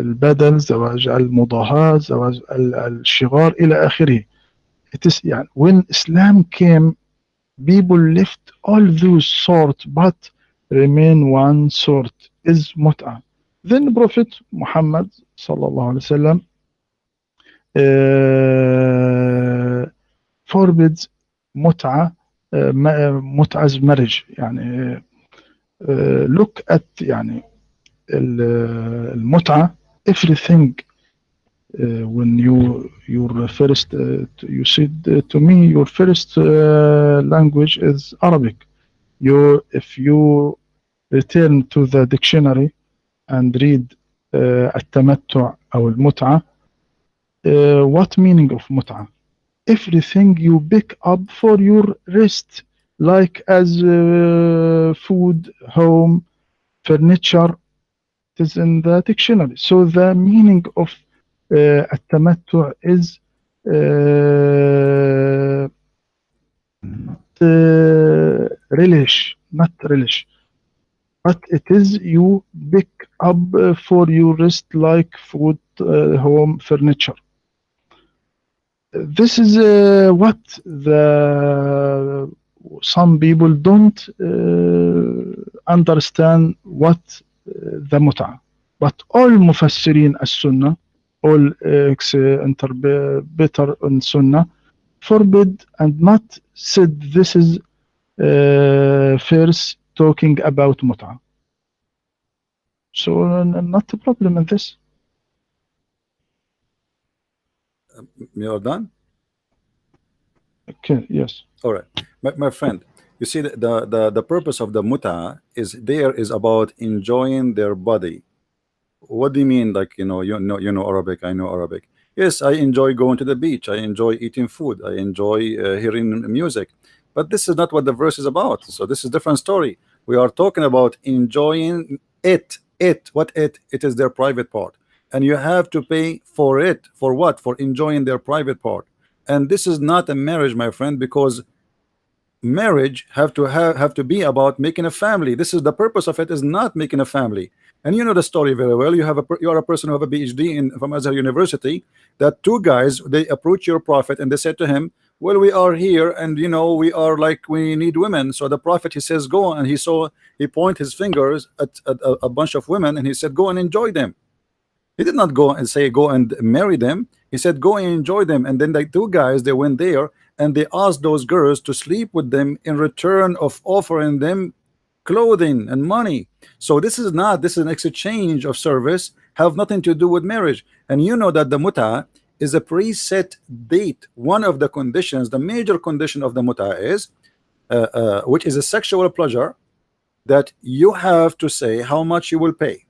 البدل، زواج المضاهاة، زواج الشغار إلى آخره. It is يعني when Islam came, people left all those sort but remain one sort is mut'ah. Then Prophet Muhammad sallallahu alaihi wasallam forbids mut'ah, mut'ah's marriage. يعني look at يعني المتعة, everything. When your first you said to me your first language is Arabic. If you return to the dictionary and read التمتع أو المتعة, what meaning of متعة? Everything you pick up for your rest, like as food, home, furniture. It is in the dictionary. So the meaning of التمتع is relish, not relish, but it is you pick up for your rest, like food, home, furniture. This is what some people don't understand what the mut'ah. But all mufassirin as-sunnah, all interpreter in sunnah, forbid and not said this is first talking about mut'ah. So not a problem in this.
You are done?
Okay, yes.
All right, my friend. You see, the purpose of the muta is about enjoying their body. What do you mean? Like, you know Arabic. I know Arabic. Yes, I enjoy going to the beach. I enjoy eating food. I enjoy hearing music. But this is not what the verse is about. So this is a different story. We are talking about enjoying it. What it? It is their private part, and you have to pay for it. For what? For enjoying their private part. And this is not a marriage, my friend, because marriage have to be about making a family. This is the purpose of it, is not making a family. And you know the story very well. You are a person who have a PhD from Azhar University. That two guys, they approach your prophet and they said to him, well, we are here and we are like, we need women. So the prophet, he says, go, and he point his fingers at a bunch of women and he said, go and enjoy them. He did not go and say go and marry them. He said go and enjoy them. And then the two guys, they went there and they asked those girls to sleep with them in return of offering them clothing and money. So this is an exchange of service, have nothing to do with marriage. And you know that the muta is a preset date. One of the conditions, the major condition of the muta is which is a sexual pleasure, that you have to say how much you will pay.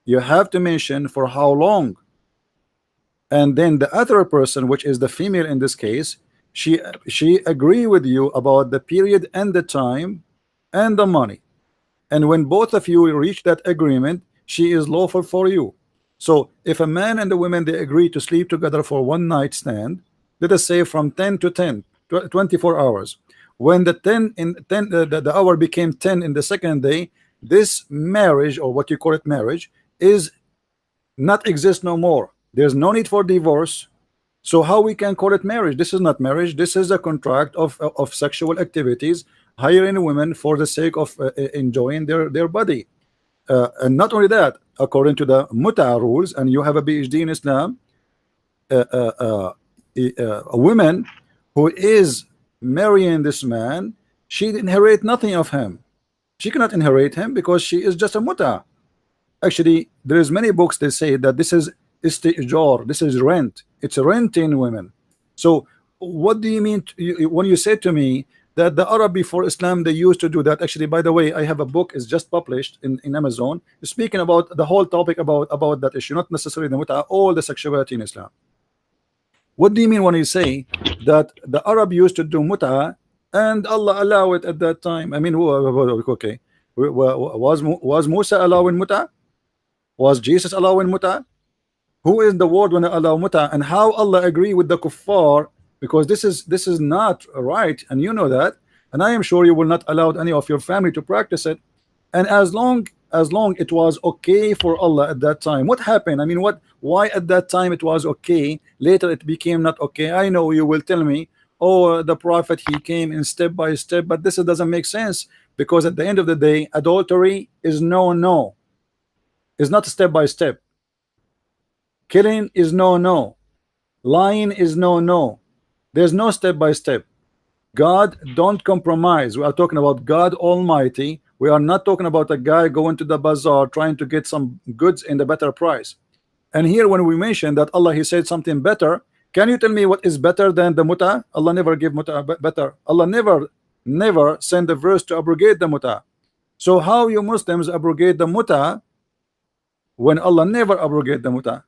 You have to mention for how long, and then the other person, which is the female in this case, she agree with you about the period and the time and the money. And when both of you reach that agreement, she is lawful for you. So if a man and a woman, they agree to sleep together for one night stand, let us say from 10 to 10, 24 hours. When the 10 in 10 the hour became 10 in the second day, this marriage, or what you call it marriage, is not exist no more. There's no need for divorce. So how we can call it marriage? This is not marriage. This is a contract of sexual activities, hiring women for the sake of enjoying their body. And not only that, according to the muta rules, and you have a PhD in Islam, a woman who is marrying this man, she inherit nothing of him. She cannot inherit him because she is just a muta. Actually, there is many books that say that this is istijar, this is rent. It's renting women. So what do you mean when you say to me that the Arab before Islam, they used to do that? Actually, by the way, I have a book, is just published in Amazon, speaking about the whole topic about that issue, not necessarily the muta, all the sexuality in Islam. What do you mean when you say that the Arab used to do muta and Allah allow it at that time? I mean, okay, was Musa allowing muta? Was Jesus allowing muta? Who is the word when I allow muta, and how Allah agree with the kuffar? Because this is not right, and you know that, and I am sure you will not allow any of your family to practice it. And as long it was okay for Allah at that time, what happened? I mean, why at that time it was okay, later it became not okay? I know you will tell me, oh, the prophet, he came in step by step, but this doesn't make sense, because at the end of the day, adultery is no. It's not step by step. Killing is no. Lying is no. There's no step by step. God don't compromise. We are talking about God Almighty. We are not talking about a guy going to the bazaar trying to get some goods in the better price. And here when we mention that Allah, he said something better, can you tell me what is better than the muta? Allah never gave muta better. Allah never sent a verse to abrogate the muta. So how you Muslims abrogate the muta when Allah never abrogate the muta?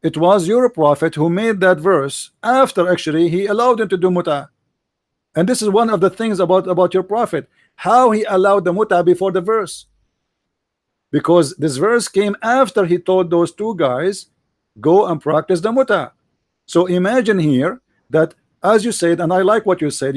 It was your prophet who made that verse after actually he allowed him to do muta. And this is one of the things about your prophet, how he allowed the muta before the verse, because this verse came after he told those two guys go and practice the muta. So imagine here that, as you said, and I like what you said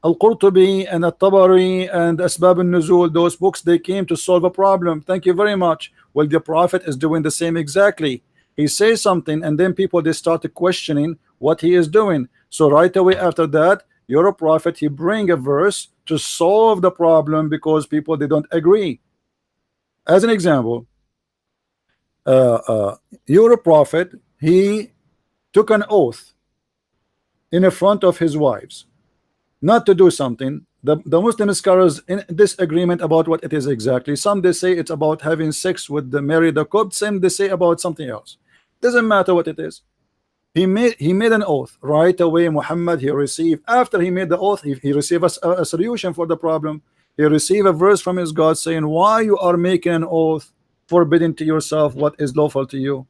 Al-Qurtubi and At-Tabari and Asbab al-Nuzul, those books, they came to solve a problem. Thank you very much. Well, the prophet is doing the same exactly. He says something and then people, they started questioning what he is doing. So right away after that, you're a prophet, he bring a verse to solve the problem because people, they don't agree. As an example, you're a prophet, he took an oath in front of his wives not to do something. The Muslim scholars in disagreement about what it is exactly. Some they say it's about having sex with the married couple, some they say about something else. Doesn't matter what it is. he made an oath right away. Muhammad, he received, after he made the oath, he received a solution for the problem. He received a verse from his God saying, why you are making an oath, forbidding to yourself what is lawful to you.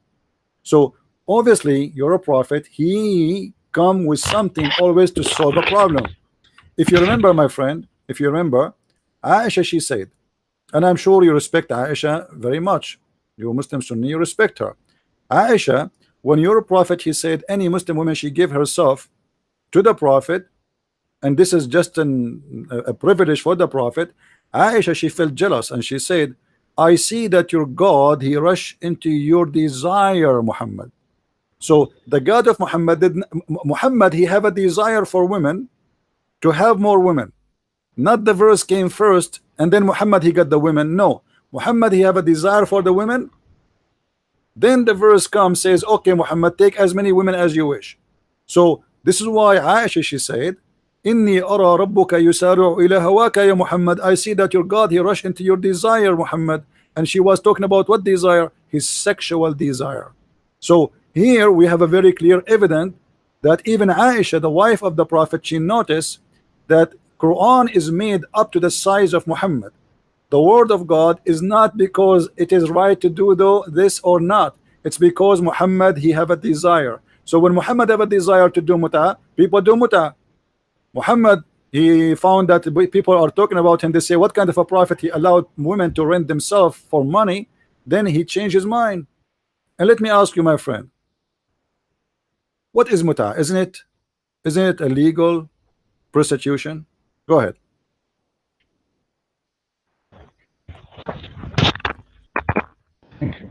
So obviously you're a prophet. He come with something always to solve a problem. If you remember, my friend, if you remember, Aisha, she said, and I'm sure you respect Aisha very much, you Muslim Sunni, you respect her. Aisha, when you're a prophet, he said any Muslim woman, she give herself to the prophet, and this is just a privilege for the prophet. Aisha, she felt jealous, and she said, I see that your God, he rushed into your desire, Muhammad. So the God of Muhammad Muhammad, he have a desire for women, to have more women. Not the verse came first and then Muhammad, he got the women. No, Muhammad, he have a desire for the women. Then the verse comes, says, okay, Muhammad, take as many women as you wish. So this is why Aisha, she said, Inni ara rabbuka yusari'u ila hawaka ya Muhammad. I see that your God, he rushed into your desire, Muhammad. And she was talking about what desire? His sexual desire. So here we have a very clear evidence that even Aisha, the wife of the Prophet, she noticed that Quran is made up to the size of Muhammad. The word of God is not because it is right to do this or not. It's because Muhammad, he have a desire. So when Muhammad have a desire to do mut'ah, people do mut'ah. Muhammad, he found that people are talking about him. They say, what kind of a prophet, he allowed women to rent themselves for money? Then he changed his mind. And let me ask you, my friend, what is mut'ah? Isn't it illegal prostitution? Go ahead.
Thank you.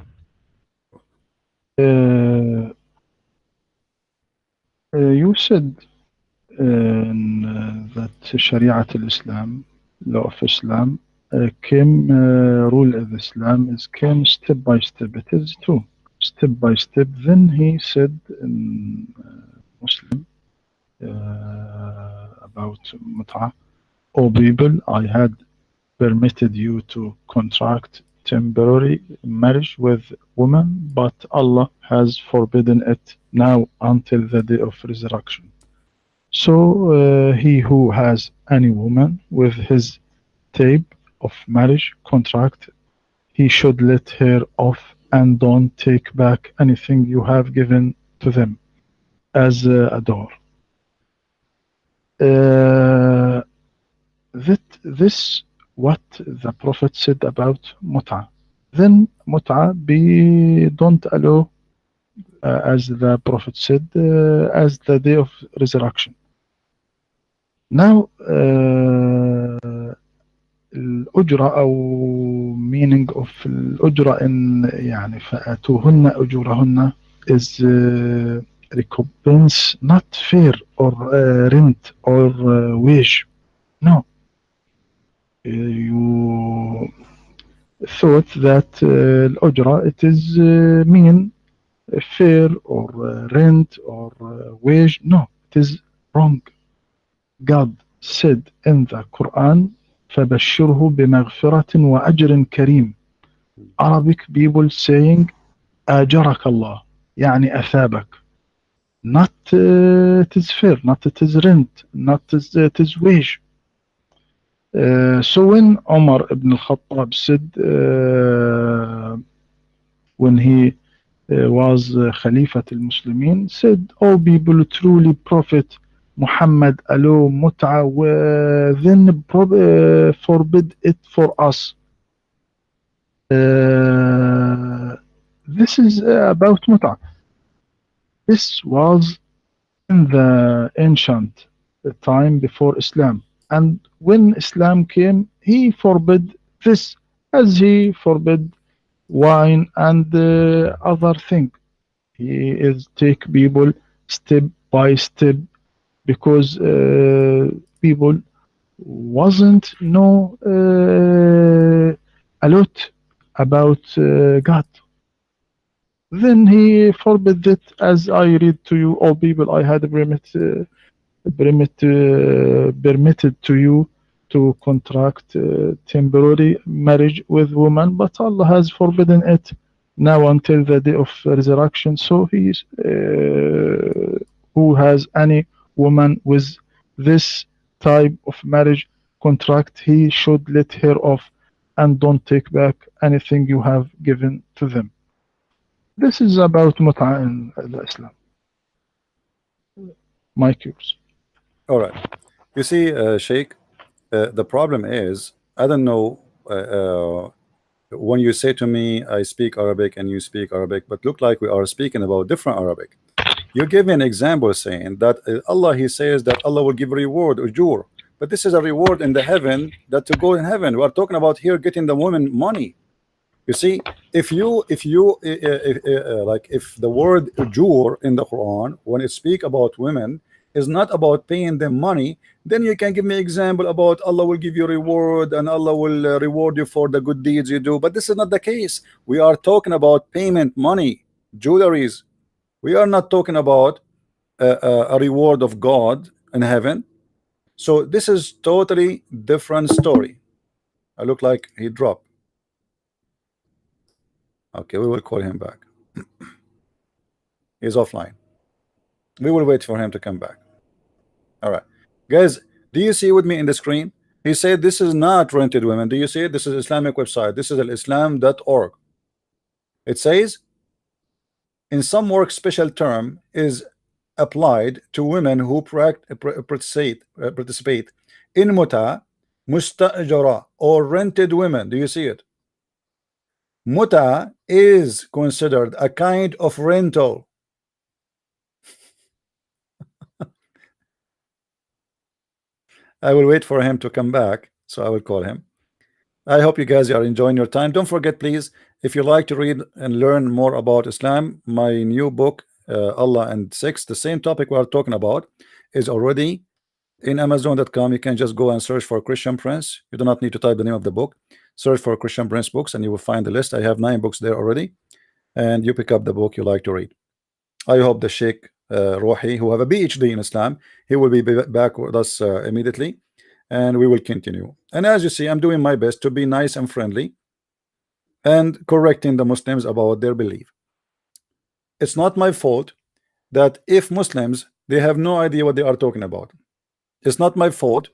You said that Sharia al-Islam, law of Islam, came, rule of Islam came step by step. It is true, step by step. Then he said in Muslim about mut'ah, O people, I had permitted you to contract temporary marriage with women, but Allah has forbidden it now until the day of resurrection. So he who has any woman with his tape of marriage contract, he should let her off and don't take back anything you have given to them as a door. This what the Prophet said about mut'ah. Then mut'ah don't allow, as the Prophet said, as the day of resurrection. Now, الأجرة أو meaning of الأجرة in يعني فآتوهن أجورهن is recompense, not fair or rent or wage. No. You thought that الأجرة it is mean fair or rent or wage. No, it is wrong. God said in the Quran, فَبَشِّرْهُ بِمَغْفِرَةٍ وَأَجْرٍ كَرِيمٍ. Arabic people saying أَجَرَكَ اللَّهِ, يعني أثابك. Not it is fair, not it is rent, not it is wage. So when Omar ibn al-Khattab said, when he was Khalifat al-Muslimin, said, "O people, truly Prophet Muhammad allow mut'ah, then forbid it for us." This is about mut'ah. This was in the ancient time before Islam. And when Islam came, he forbid this, as he forbid wine and other thing. He is take people step by step, because people wasn't know a lot about God. Then he forbid it, as I read to you, all people, I had permitted to you to contract temporary marriage with women, but Allah has forbidden it now until the day of resurrection. So he is who has any woman with this type of marriage contract, he should let her off and don't take back anything you have given to them. This is about mut'a in Islam. My cures.
All right. You see, Sheikh, the problem is, I don't know, when you say to me, I speak Arabic and you speak Arabic, but look like we are speaking about different Arabic. You give me an example saying that Allah, He says that Allah will give reward, ujur, but this is a reward in the heaven, that to go in heaven. We are talking about here getting the woman money. You see, if like if the word ujur in the Quran, when it speak about women, is not about paying them money, then you can give me example about Allah will give you reward and Allah will reward you for the good deeds you do. But this is not the case. We are talking about payment, money, jewelries. We are not talking about a reward of God in heaven. So this is totally different story. I look like he dropped. Okay, we will call him back. He's offline. We will wait for him to come back. All right, guys, do you see with me in the screen? He said this is not rented women. Do you see it? This is Islamic website. This is al-islam.org. It says, in some work, special term is applied to women who participate in muta, mustajara, or rented women. Do you see it? Muta is considered a kind of rental. I will wait for him to come back, so I will call him. I hope you guys are enjoying your time. Don't forget, please, if you like to read and learn more about Islam, my new book, Allah and Sex, the same topic we are talking about, is already in Amazon.com. You can just go and search for Christian Prince. You do not need to type the name of the book. Search for Christian Prince books and you will find the list. I have 9 books there already, and you pick up the book you like to read. I hope the Sheikh Rohi, who have a PhD in Islam, he will be back with us immediately, and we will continue. And as you see, I'm doing my best to be nice and friendly and correcting the Muslims about their belief. It's not my fault that if Muslims, they have no idea what they are talking about. It's not my fault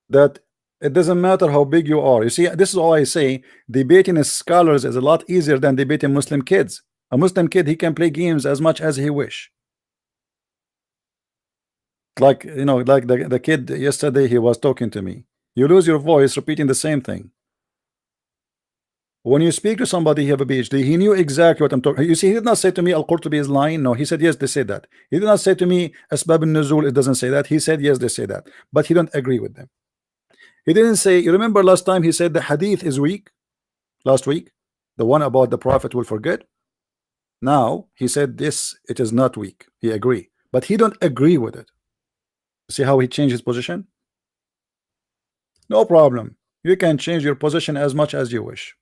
that it doesn't matter how big you are. You see, this is all I say. Debating scholars is a lot easier than debating Muslim kids. A Muslim kid, he can play games as much as he wish. Like, you know, like the kid yesterday, he was talking to me. You lose your voice repeating the same thing. When you speak to somebody, he have a PhD, he knew exactly what I'm talking. You see, he did not say to me Al-Qurtubi is lying. No, he said yes, they say that. He did not say to me Asbab al-Nuzul, it doesn't say that. He said yes, they say that, but he don't agree with them. He didn't say, you remember last time he said the hadith is weak, last week, the one about the prophet will forget. Now he said this, it is not weak. He agree, but he don't agree with it. See how he changed his position? No problem. You can change your position as much as you wish.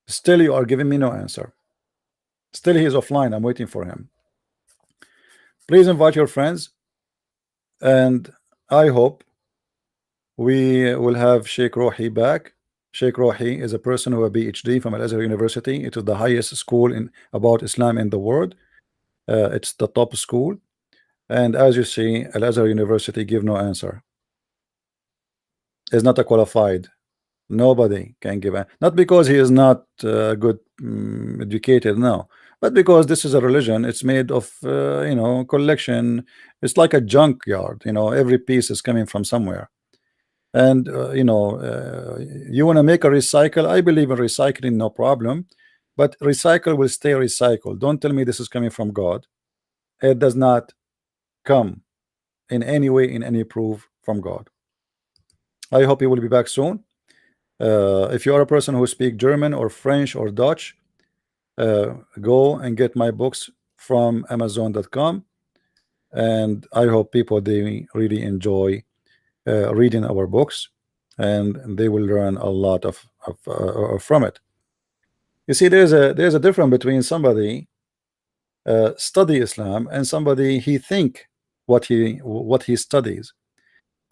Still you are giving me no answer. Still he is offline. I'm waiting for him. Please invite your friends, and I hope we will have Sheikh Rohi back. Sheikh Rohi is a person who has a PhD from Azhar University. It is the highest school in about Islam in the world. It's the top school, and as you see, Azhar University give no answer. Is not a qualified. Nobody can give a, not because he is not good educated, no, but because this is a religion. It's made of you know, collection. It's like a junkyard. You know, every piece is coming from somewhere. And you know, you want to make a recycle. I believe in recycling, no problem, but recycle will stay recycled. Don't tell me this is coming from God. It does not come in any way, in any proof from God. I hope he will be back soon. If you are a person who speaks German or French or Dutch, go and get my books from Amazon.com, and I hope people, they really enjoy reading our books, and they will learn a lot of from it. You see, there's a difference between somebody study Islam and somebody he think what he studies.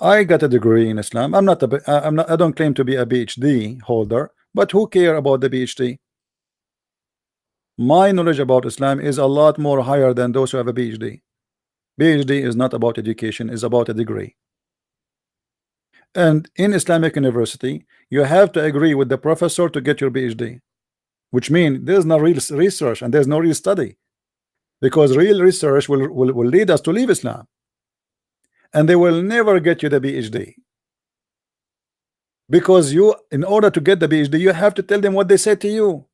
I got a degree in Islam. I don't claim to be a PhD holder, But who care about the PhD? My knowledge about Islam is a lot more higher than those who have a PhD. PhD is not about education, it's about a degree. And in Islamic University, you have to agree with the professor to get your PhD, which means there's no real research and there's no real study, because real research will lead us to leave Islam, and they will never get you the PhD, because you, in order to get the PhD, you have to tell them what they said to you,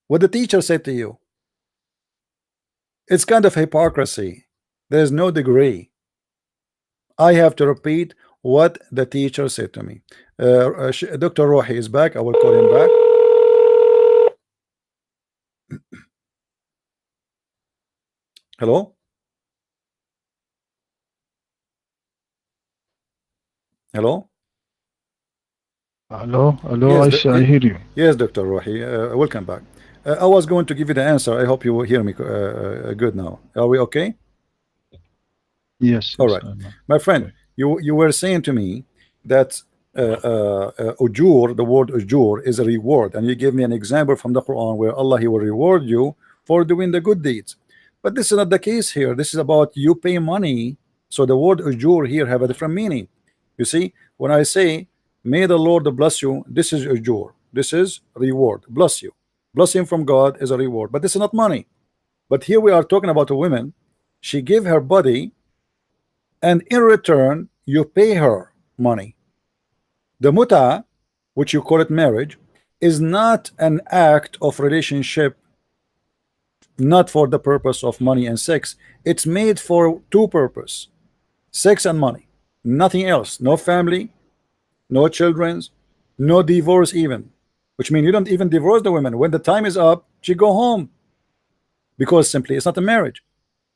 what the teacher said to you. It's kind of hypocrisy. There's no degree. I have to repeat what the teacher said to me. Dr. Rohi is back. I will call him back. Hello? Hello?
Hello,
Yes,
I hear you.
yes, Dr. Rohi. Welcome back. I was going to give you the answer. I hope you will hear me good now. Are we okay?
Yes,
All
yes,
right,
I'm
my friend,
okay.
you were saying to me that ujur, the word ujur is a reward, and you gave me an example from the Quran where Allah, he will reward you for doing the good deeds. But this is not the case here. This is about you pay money. So the word ujur here have a different meaning. You see, when I say may the Lord bless you, this is ujur, this is reward. Bless you, blessing from God is a reward, but this is not money. But here we are talking about a woman. She gave her body, and in return you pay her money. The muta, which you call it marriage, is not an act of relationship, not for the purpose of money and sex. It's made for two purposes: sex and money, nothing else. No family, no children's, no divorce even, which means you don't even divorce the women. When the time is up, she go home, because simply it's not a marriage.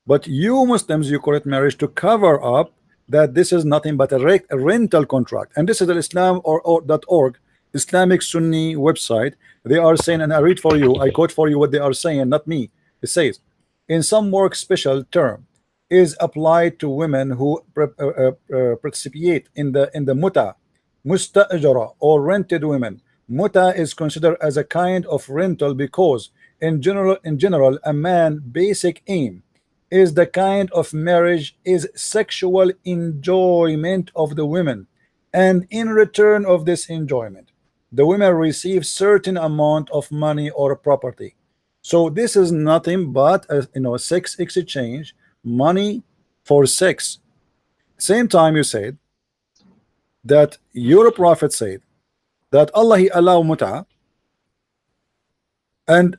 But you Muslims, you call it marriage to cover up that this is nothing but a rental contract. And this is the Islam or .org, Islamic Sunni website. They are saying, and I read for you, I quote for you what they are saying, not me. It says, in some work special term is applied to women who participate in the muta, musta'jara, or rented women. Muta is considered as a kind of rental because in general a man basic aim is the kind of marriage is sexual enjoyment of the women, and in return of this enjoyment the women receive certain amount of money or property. So this is nothing but a sex exchange, money for sex. Same time you said that your prophet said that Allah, he allow muta, and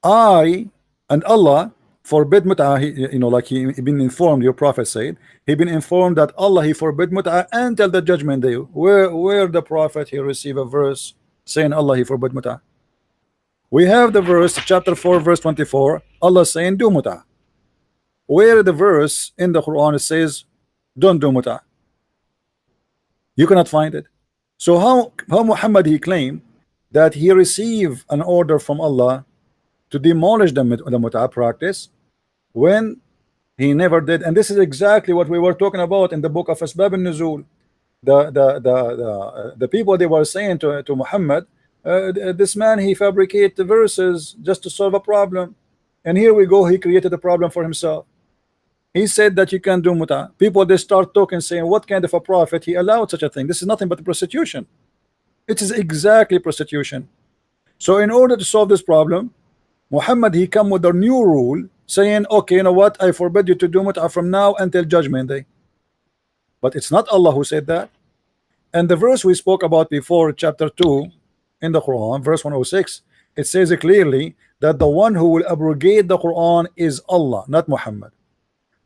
I and Allah forbid mut'ah. Like he been informed, your prophet said, he been informed that Allah, he forbid mut'ah until the judgment day. Where the prophet he receive a verse saying Allah, he forbid mut'ah? We have the verse, chapter 4, verse 24, Allah saying do mut'ah. Where the verse in the Quran it says don't do mut'ah? You cannot find it. So how Muhammad he claimed that he received an order from Allah to demolish the mut'ah practice when he never did? And this is exactly what we were talking about in the book of Asbab al-Nuzul. The people, they were saying to Muhammad, this man, he fabricate the verses just to solve a problem, and here we go, he created a problem for himself. He said that you can do mut'ah. People, they start talking, saying, what kind of a prophet he allowed such a thing? This is nothing but prostitution. It is exactly prostitution. So in order to solve this problem, Muhammad, he come with a new rule saying, okay, you know what, I forbid you to do mut'ah from now until judgment day. But it's not Allah who said that. And the verse we spoke about before, chapter 2 in the Quran, verse 106, it says clearly that the one who will abrogate the Quran is Allah, not Muhammad,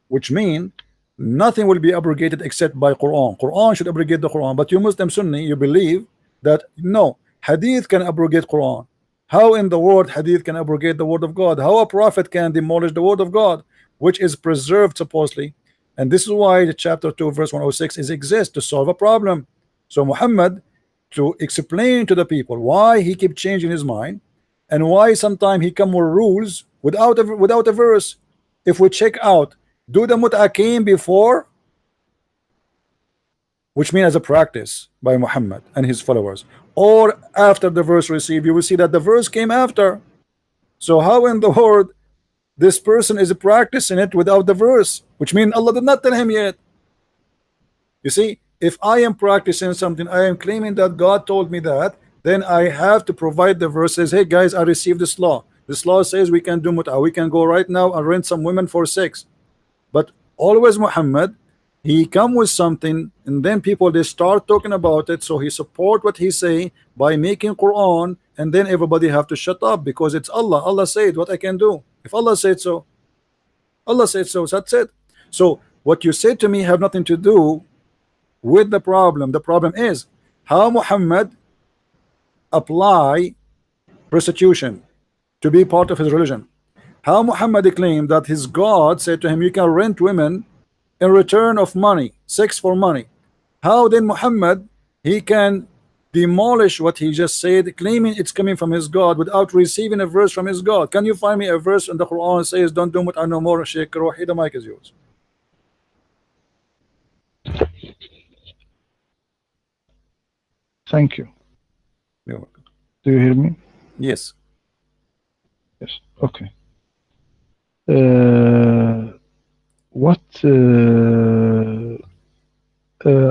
which means nothing will be abrogated except by Quran. Quran should abrogate the Quran. But you Muslim Sunni, you believe that no, hadith can abrogate Quran. How in the world hadith can abrogate the word of God? How a prophet can demolish the word of God, which is preserved supposedly? And this is why the chapter 2 verse 106 is exists to solve a problem. So Muhammad, to explain to the people why he keep changing his mind, and why sometimes he come with rules without a verse. If we check out, do the mut'ah came before, which means as a practice by Muhammad and his followers, or after the verse received, you will see that the verse came after. So how in the world this person is practicing it without the verse, which means Allah did not tell him yet. You see, if I am practicing something, I am claiming that God told me that, then I have to provide the verses. Hey guys, I received this law. This law says we can do mut'ah. We can go right now and rent some women for sex. But always Muhammad, he come with something, and then people they start talking about it. So he support what he say by making Quran, and then everybody have to shut up because it's Allah. Allah said what I can do. If Allah said so, Allah said so. That's it. So what you say to me have nothing to do with the problem. The problem is how Muhammad apply prostitution to be part of his religion. How Muhammad claimed that his God said to him, you can rent women in return of money, sex for money. How then Muhammad, he can demolish what he just said, claiming it's coming from his God without receiving a verse from his God? Can you find me a verse in the Quran that says don't do mut'ah no more? Sheikh Rohi, the mic is yours.
Thank you.
You're welcome.
Do you hear me?
Yes.
Yes. Okay. What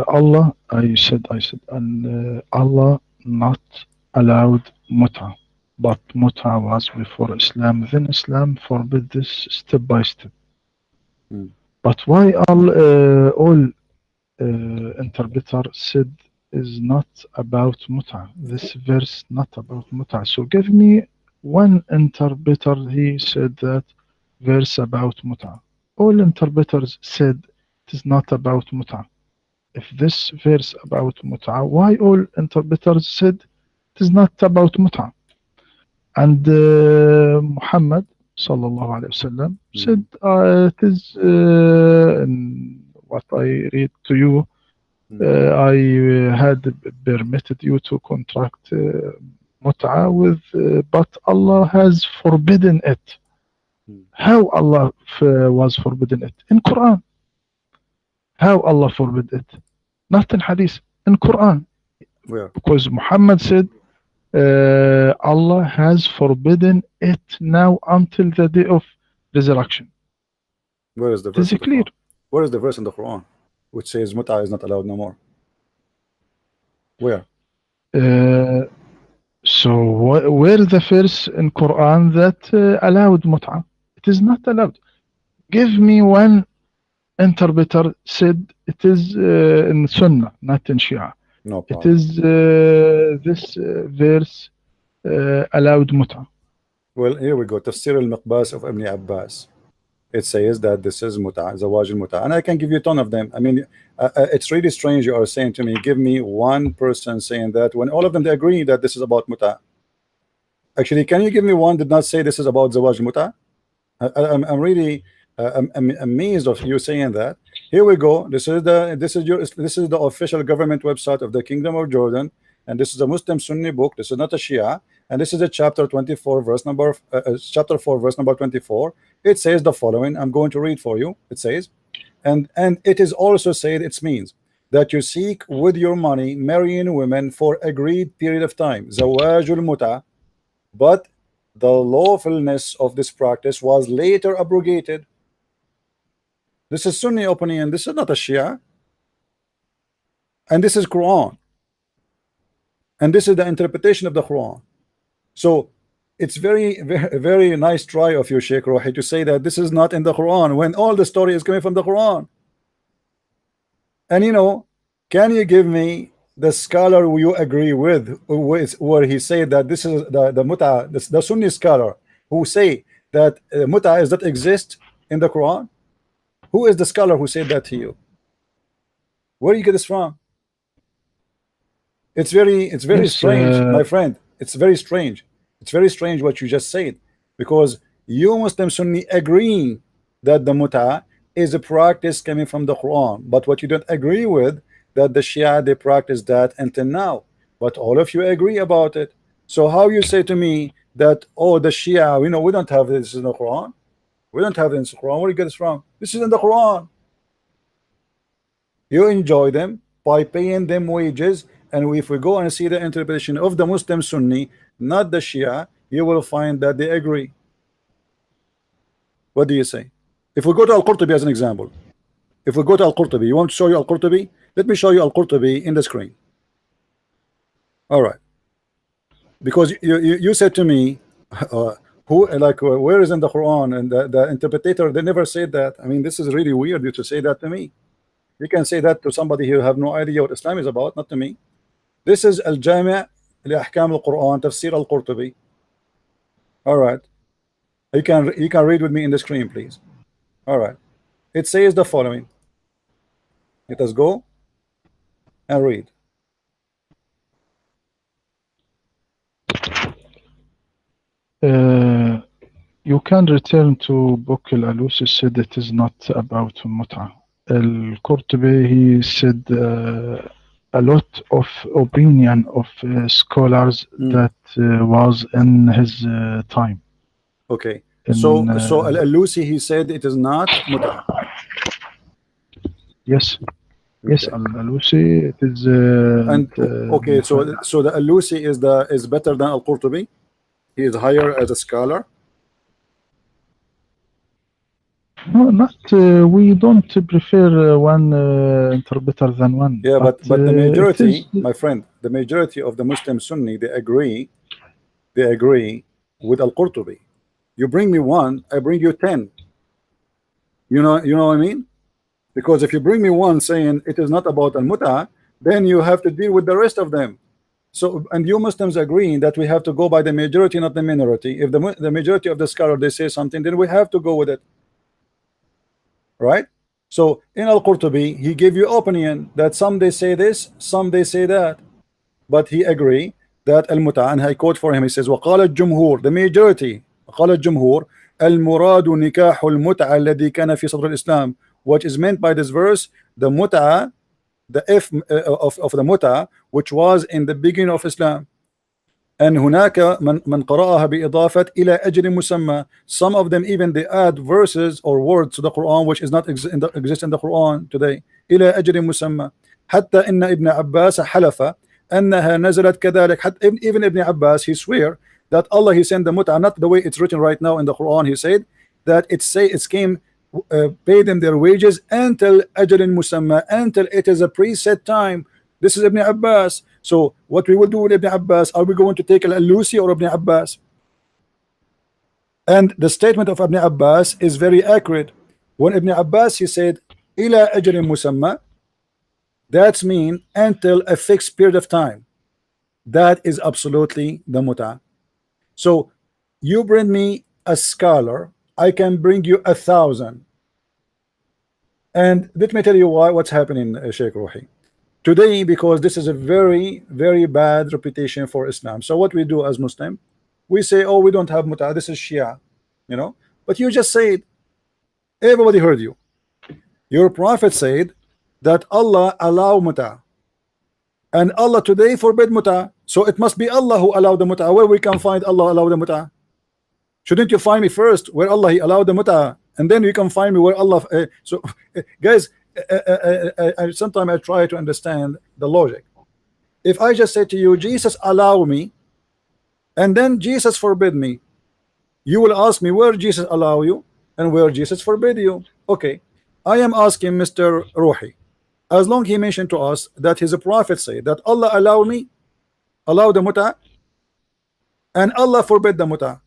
Allah, I said, and Allah not allowed mut'ah, but mut'ah was before Islam. Then Islam forbid this step by step. But why all interpreter said is not about mut'ah? This verse not about mut'ah. So give me one interpreter. He said that verse about mut'ah. All interpreters said it is not about mut'ah. If this verse about mut'ah, why all interpreters said it is not about mut'ah? And Muhammad sallallahu alaihi wasallam said it is what I read to you. I had permitted you to contract mut'ah with, but Allah has forbidden it. How Allah was forbidden it? In Quran. How Allah forbid it? Not in Hadith, in Quran.
Where?
Because Muhammad said Allah has forbidden it now until the day of resurrection.
Where is the verse?
Is it clear?
Where is the verse in the Quran which says mut'ah is not allowed no more? Where?
So where is the verse in Quran that allowed mut'ah? It is not allowed. Give me one interpreter said it is in Sunnah, not in Shia.
No problem.
It is this verse allowed mut'ah.
Well, here we go. Tafsir al-Miqbas of Ibn Abbas. It says that this is mut'ah, zawaj al-mut'ah, and I can give you a ton of them. I mean, it's really strange you are saying to me, give me one person saying that when all of them they agree that this is about mut'ah. Actually, can you give me one did not say this is about zawaj al-mut'ah? I'm really I'm amazed of you saying that. Here we go. This is the official government website of the Kingdom of Jordan, and this is a Muslim Sunni book. This is not a Shia, and this is a chapter 24, verse number chapter 4, verse number 24. It says the following. I'm going to read for you. It says, and it is also said it means that you seek with your money marrying women for agreed period of time, zawajul mut'ah, but the lawfulness of this practice was later abrogated. This is Sunni opinion. This is not a Shia, and this is Quran, and this is the interpretation of the Quran. So it's very nice try of you, Sheikh Rohi, to say that this is not in the Quran when all the story is coming from the Quran. And you know, can you give me the scholar who you agree with where he said that this is the mut'ah, the Sunni scholar who say that mut'ah does not exist in the Quran? Who is the scholar who said that to you? Where do you get this from? It's very strange, my friend. It's very strange. It's very strange what you just said, because you Muslim Sunni agreeing that the mut'ah is a practice coming from the Quran, but what you don't agree with that the Shia they practice that until now, but all of you agree about it. So how you say to me that, oh, the Shia, you know, we don't have this in the Quran, we don't have this in the Quran? Where do you get this from? This is in the Quran. You enjoy them by paying them wages and if we go and see the interpretation of the Muslim Sunni, not the Shia, you will find that they agree. What do you say? If we go to Al-Qurtubi as an example, if we go to Al-Qurtubi, you want to show you Al-Qurtubi? Let me show you Al-Qurtubi in the screen. All right, because you said to me, where is in the Quran and the interpreter? They never said that. I mean, this is really weird you to say that to me. You can say that to somebody who have no idea what Islam is about, not to me. This is Al-Jami' li Ahkam al-Quran, Tafsir Al-Qurtubi. All right, you can read with me in the screen, please. All right, it says the following. Let us go and read.
You can return to book Al-Alusi said it is not about Mut'ah. Al-Qurtubi, he said a lot of opinion of scholars that was in his time.
Okay, so Al-Alusi, he said it is not Mut'ah.
Yes. Yes, Al-Alusi, it is.
Okay, so the Al-Alusi is better than Al-Qurtubi. He is higher as a scholar.
No, not. We don't prefer one interpreter than one.
Yeah, but the majority, my friend, the majority of the Muslim Sunni, they agree with Al-Qurtubi. You bring me one, I bring you 10. You know what I mean? Because if you bring me one saying it is not about Al-Mut'ah, then you have to deal with the rest of them. So, and you Muslims agreeing that we have to go by the majority, not the minority. If the majority of the scholar they say something, then we have to go with it, right? So in Al-Qurtubi, he gave you opinion that some they say this, some they say that, but he agree that Al-Mut'ah, and I quote for him, he says, وقال الجمهور, the majority, قال الجمهور المراد نكاح المتعة الذي كان في صدر الإسلام. What is meant by this verse, the mut'ah, the F of the mut'ah, which was in the beginning of Islam. And هناك من قرأها بإضافة إلى أجل مسمى. Some of them even they add verses or words to the Quran which is not exist in the Quran today. إلى أجل مسمى. حتى إن ابن عباس حلف أنها نزلت كذلك. Even Ibn Abbas, he swear that Allah, he sent the mut'ah not the way it's written right now in the Quran. He said that it came. Pay them their wages until ajal musamma, until it is a preset time. This is Ibn Abbas. So what we will do with Ibn Abbas, are we going to take Al-Alusi or Ibn Abbas? And the statement of Ibn Abbas is very accurate. When Ibn Abbas, he said ila ajal musamma, that's mean until a fixed period of time. That is absolutely the mut'ah. So you bring me a scholar, I can bring you 1,000. And let me tell you what's happening, Sheikh Rohi. Today, because this is a very, very bad reputation for Islam. So what we do as Muslim, we say, oh, we don't have mut'ah, this is Shia, you know. But you just said, everybody heard you. Your prophet said that Allah allow mut'ah. And Allah today forbid mut'ah. So it must be Allah who allowed the mut'ah. Where we can find Allah allowed the mut'ah? Shouldn't you find me first where Allah he allowed the mut'ah, and then you can find me where Allah guys, sometimes I try to understand the logic. If I just say to you, Jesus allow me, and then Jesus forbid me, you will ask me where Jesus allow you and where Jesus forbid you. Okay, I am asking Mr. Rohi, as long he mentioned to us that his prophet say that Allah allow me, allow the mut'ah, and Allah forbid the mut'ah.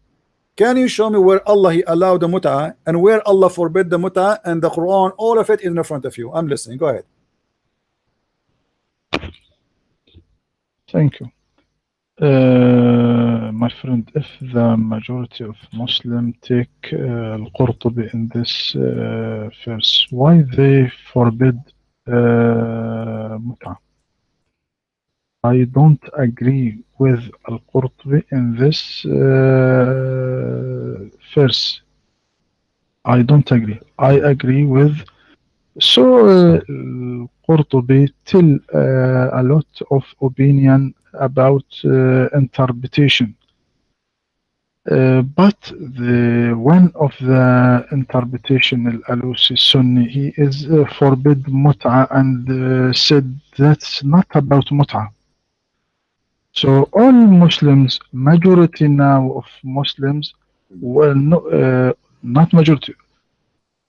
Can you show me where Allah he allowed the mut'ah and where Allah forbid the mut'ah and the Quran? All of it is in front of you. I'm listening. Go ahead.
Thank you. My friend, if the majority of Muslims take Al-Qurtubi in this verse, why they forbid mut'ah? I don't agree with Al-Qurtubi in this verse. I don't agree. I agree with. So Qurtubi tell a lot of opinion about interpretation. But the one of the interpretation Al-Alusi Sunni, he is forbid mut'ah and said that's not about mut'ah. So all Muslims, majority now of Muslims, well, no, not majority,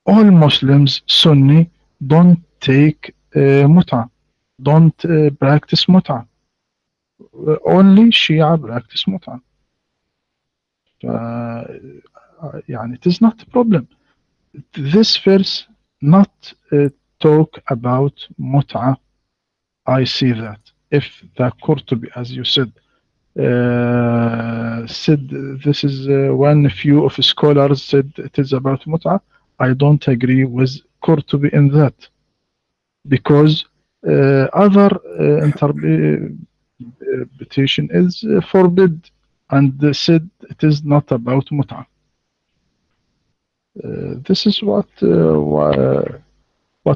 all Muslims, Sunni, don't take mut'a, don't practice mut'a. Only Shia practice mut'a. يعني it is not a problem. This verse not talk about mut'a. I see that. If the Qurtubi, as you said this is one few of scholars said it is about mut'a. I don't agree with Qurtubi in that, because other interpretation is forbid and said it is not about mut'a. This is what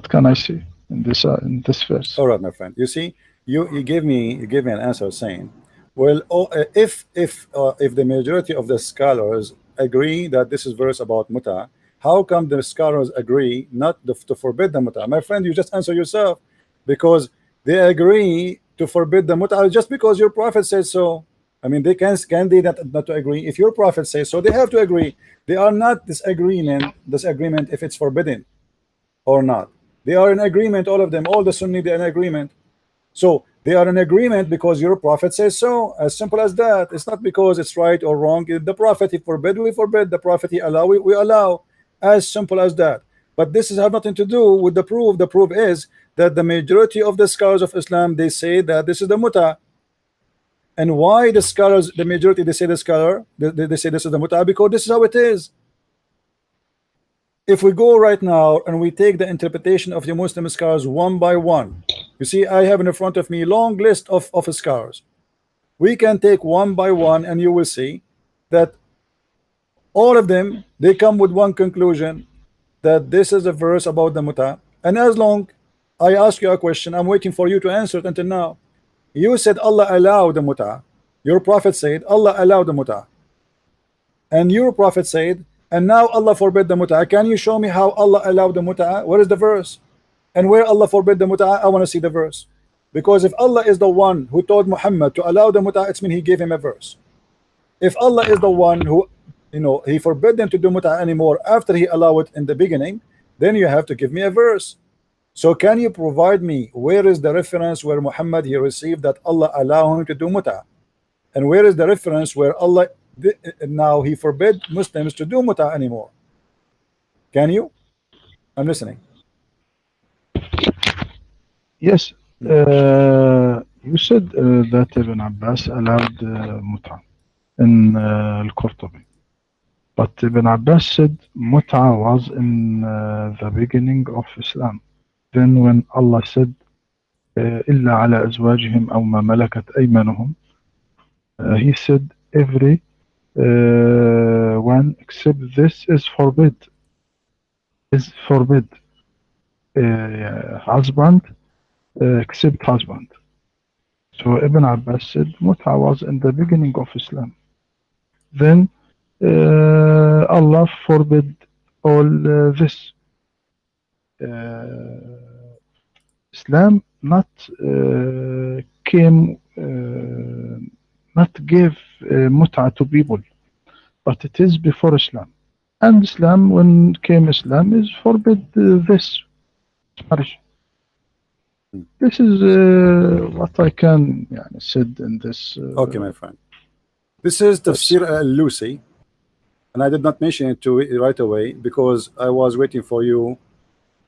can I say in this verse.
All right, my friend. You see, you gave me an answer saying, well, if the majority of the scholars agree that this is verse about muta, how come the scholars agree not to forbid the muta? My friend, you just answer yourself, because they agree to forbid the muta just because your prophet says so. I mean, they can they not to agree? If your prophet says so, they have to agree. They are not disagreement if it's forbidden or not. They are in agreement, all of them, all the Sunni, they're in agreement. So they are in agreement because your prophet says so. As simple as that. It's not because it's right or wrong. The prophet, he forbid, we forbid. The prophet, he allow, we allow. As simple as that. But this has nothing to do with the proof. The proof is that the majority of the scholars of Islam, they say that this is the muta. And why the scholars, the majority, they say the scholar, they say this is the muta, because this is how it is. If we go right now and we take the interpretation of the Muslim scholars one by one, you see, I have in front of me long list of scholars. We can take one by one, and you will see that all of them, they come with one conclusion, that this is a verse about the muta. And as long I ask you a question, I'm waiting for you to answer it. Until now, you said Allah allowed the muta. Your prophet said Allah allowed the muta, and your prophet said, and now Allah forbid the muta. Can you show me how Allah allowed the muta? Where is the verse? And where Allah forbid the muta, I want to see the verse. Because if Allah is the one who told Muhammad to allow the muta, it's mean he gave him a verse. If Allah is the one who, he forbid them to do muta anymore after he allowed it in the beginning, then you have to give me a verse. So can you provide me where is the reference where Muhammad, he received that Allah allow him to do muta? And where is the reference where Allah now he forbid Muslims to do muta anymore? Can you? I'm listening.
Yes, you said that Ibn Abbas allowed muta in Al-Qurtubi, but Ibn Abbas said muta was in the beginning of Islam. Then when Allah said إلا على أزواجهم أو ما ملكت أيمانهم, he said every one except this is forbid. Husband except husband. So Ibn Abbas said muta was in the beginning of Islam. Then Allah forbid all this. Islam not give muta to people, but it is before Islam. And Islam, when came Islam, is forbid this marriage. This is what I can said in this.
Okay, my friend. This is Tafsir al-Lusi, and I did not mention it to it right away because I was waiting for you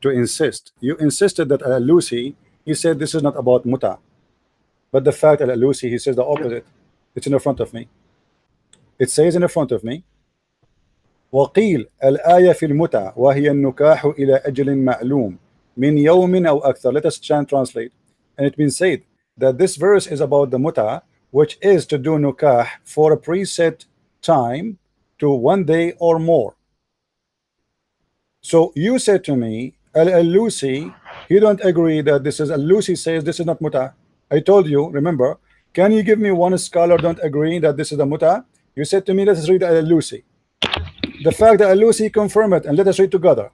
to insist. You insisted that al-Lusi, he said this is not about muta, but the fact al-Lusi, he says the opposite. It's in the front of me. It says in the front of me, وقيل الآية في المتع وهي النكاح إلى أجل معلوم من يوم أو أكثر. Let us translate. And it been said that this verse is about the muta, which is to do nukah for a preset time to 1 day or more. So you said to me, Al-Lusi, he don't agree that this is Al-Lusi says this is not muta. I told you, remember, can you give me one scholar don't agree that this is a muta? You said to me, let us read Al-Lusi. The fact that Al-Lusi confirmed it, and let us read together.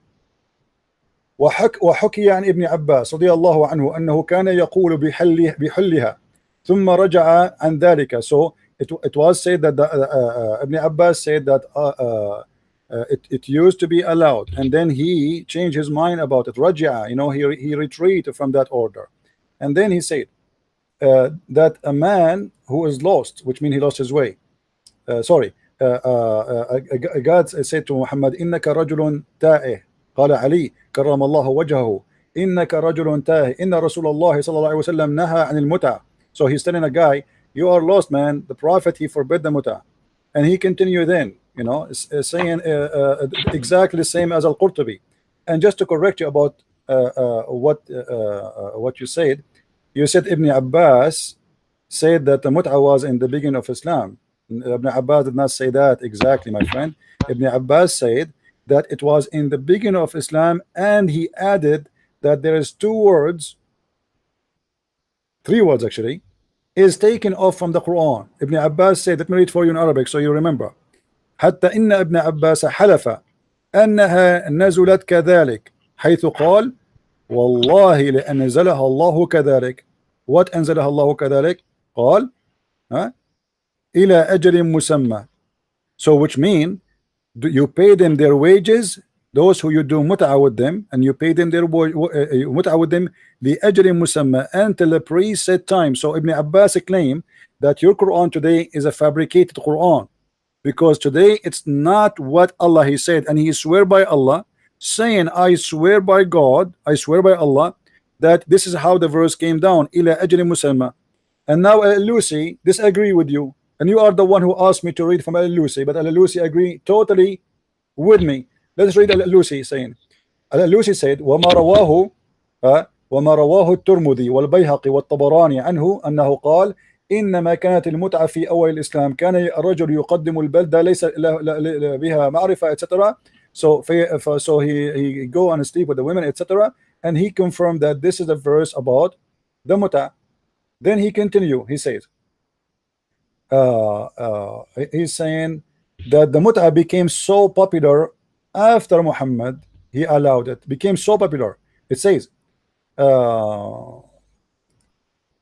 وحكي عن ابن عباس رضي الله عنه أنه كان يقول بحلها ثم رجع عن ذلك. So it was said that Ibn Abbas said that it used to be allowed, and then he changed his mind about it. Raja'a, you know, he retreated from that order, and then he said that a man who is lost, which means he lost his way. Sorry, God said to Muhammad, إنك رجل تائه. قال علي كرم الله وجهه إنك رجل تائه إن رسول الله صلى الله عليه وسلم نهى عن المتعة. So he's telling a guy, you are lost, man. The Prophet, he forbid the muta. And he continued then, you know, saying exactly the same as Al-Qurtubi. And just to correct you about what you said Ibn Abbas said that the mut'a was in the beginning of Islam. Ibn Abbas did not say that exactly, my friend. Ibn Abbas said that it was in the beginning of Islam, and he added that there is three words actually, is taken off from the Quran. Ibn Abbas said, let me read for you in Arabic so you remember. حتى إن ابن عباس حلف أنها نزلت كذلك حيث قال والله لأنزلها الله كذلك. What أنزلها الله كذلك? قال إلى أجل مسمى. So which mean you pay them their wages, those who you do mut'a with them, and you pay them their mut'a with them لأجل مسمى, until the preset time. So Ibn Abbas claimed that your Quran today is a fabricated Quran, because today it's not what Allah he said, and he swear by Allah, saying I swear by God, I swear by Allah that this is how the verse came down, ila ajli musamma. And now Al-Lusi disagree with you, and you are the one who asked me to read from Al-Lusi, but Al-Lusi agree totally with me. Let's read Al-Lusi saying, Al-Lusi said وما رواه الترمذي والبيهقي والطبراني عنه أنه قال إنما كانت المتعة في أول الإسلام كان الرجل يقدم البلدة ليس بها معرفة etc. So he go and sleep with the women etc. And he confirmed that this is a verse about the muta. Then he continue, he says he's saying that the muta became so popular after Muhammad, he allowed it, became so popular. It says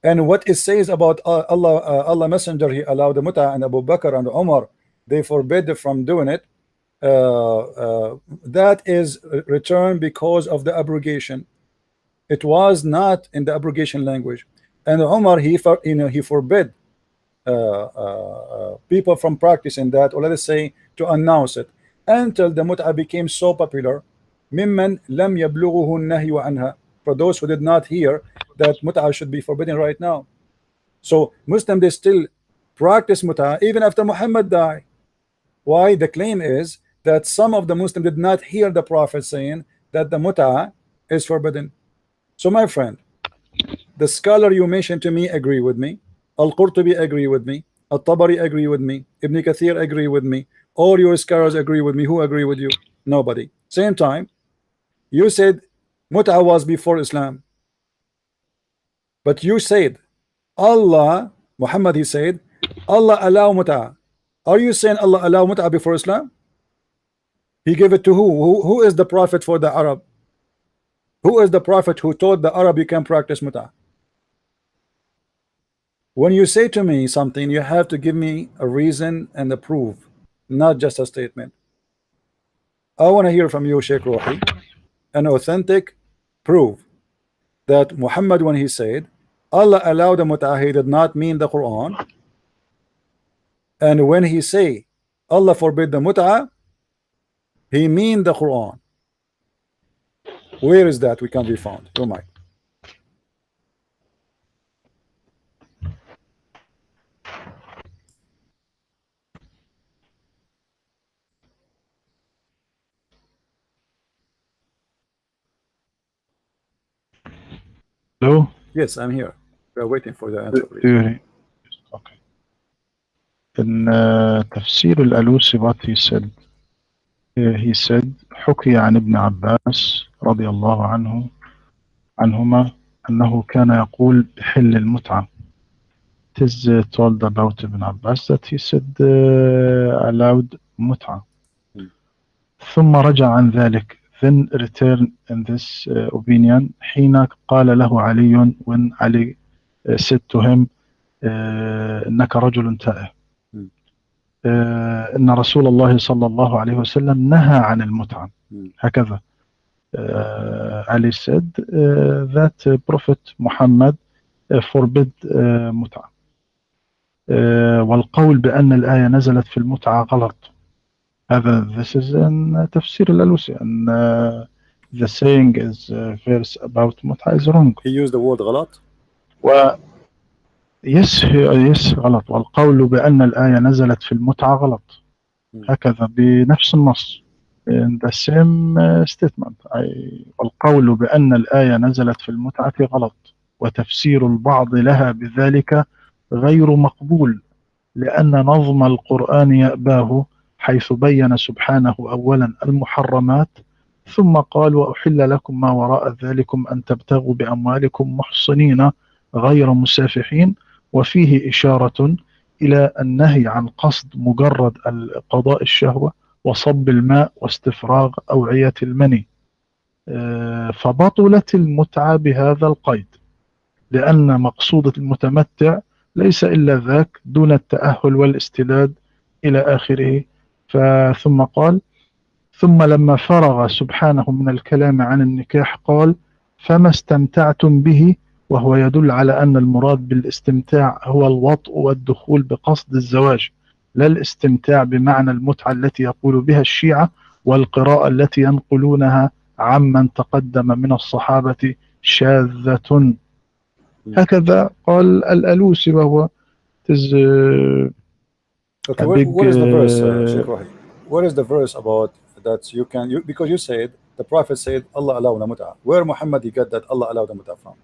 and what it says about Allah Messenger, he allowed the muta, and Abu Bakr and Umar, they forbid from doing it. That is returned because of the abrogation. It was not in the abrogation language, and Umar he forbid people from practicing that, or let us say to announce it, until the mut'a became so popular. ممن لم يبلغه النهي عنها, for those who did not hear that mut'a should be forbidden right now. So Muslims, they still practice mut'a even after Muhammad died. Why? The claim is that some of the Muslims did not hear the Prophet saying that the mut'a is forbidden. So my friend, the scholar you mentioned to me agree with me, Al-Qurtubi agree with me, Al-Tabari agree with me, Ibn Kathir agree with me, all your scholars agree with me. Who agree with you? Nobody. Same time, you said mut'a was before Islam, but you said Allah, Muhammad, he said Allah allow mut'a. Are you saying Allah allow mut'a before Islam? He gave it to who? Who is the prophet for the Arab? Who is the prophet who told the Arab you can practice mut'a? When you say to me something, you have to give me a reason and a proof, not just a statement. I want to hear from you, Sheikh Rohi, an authentic proof that Muhammad, when he said Allah allowed the mut'a, he did not mean the Quran. And when he say Allah forbid the mut'a, he mean the Quran. Where is that we can be found? Oh my.
Hello?
Yes, I'm here. We are waiting for the answer, please.
Okay. In تفسير الألوسي, what he said, حكي عن ابن عباس رضي الله عنهما أنه كان يقول بحل المتعة. It is told about Ibn Abbas that he said allowed متعة. ثم رجع عن ذلك, then return in this opinion حين قال له علي, when Ali said to him إنك رجل تائه. إن رسول الله صلى الله عليه وسلم نهى عن المتعة. هكذا Ali said that Prophet Muhammad forbid متعة. والقول بأن الآية نزلت في المتعة غلط. هذا this is in تفسير الألوسي and the saying is verse about متعة is wrong.
He used the word غلط.
yes غلط. والقول بأن الآية نزلت في المتعة غلط. هكذا بنفس النص in the same statement. والقول بأن الآية نزلت في المتعة غلط، وتفسير البعض لها بذلك غير مقبول، لأن نظم القرآن يأباه، حيث بين سبحانه أولا المحرمات، ثم قال وأحل لكم ما وراء ذلكم أن تبتغوا بأموالكم محصنين غير مسافحين، وفيه إشارة إلى النهي عن قصد مجرد قضاء الشهوة وصب الماء واستفراغ أوعية المني. فبطلت المتعة بهذا القيد، لأن مقصود المتمتع ليس إلا ذاك دون التأهل والاستداد إلى آخره. ثم قال ثم لما فرغ سبحانه من الكلام عن النكاح قال فما استمتعتم به، وهو يدل على أن المراد بالاستمتاع هو الوطء والدخول بقصد الزواج، لا الاستمتاع بمعنى المتعة التي يقول بها الشيعة، والقراءة التي ينقلونها عمن تقدم من الصحابة شاذة. هكذا قال الألوسي، وهو
okay, what is the verse, Sheikh Rohi? What is the verse about that you can, because you said the Prophet said Allah allowed the mut'ah. Where Muhammad he got that Allah allowed the mut'ah from?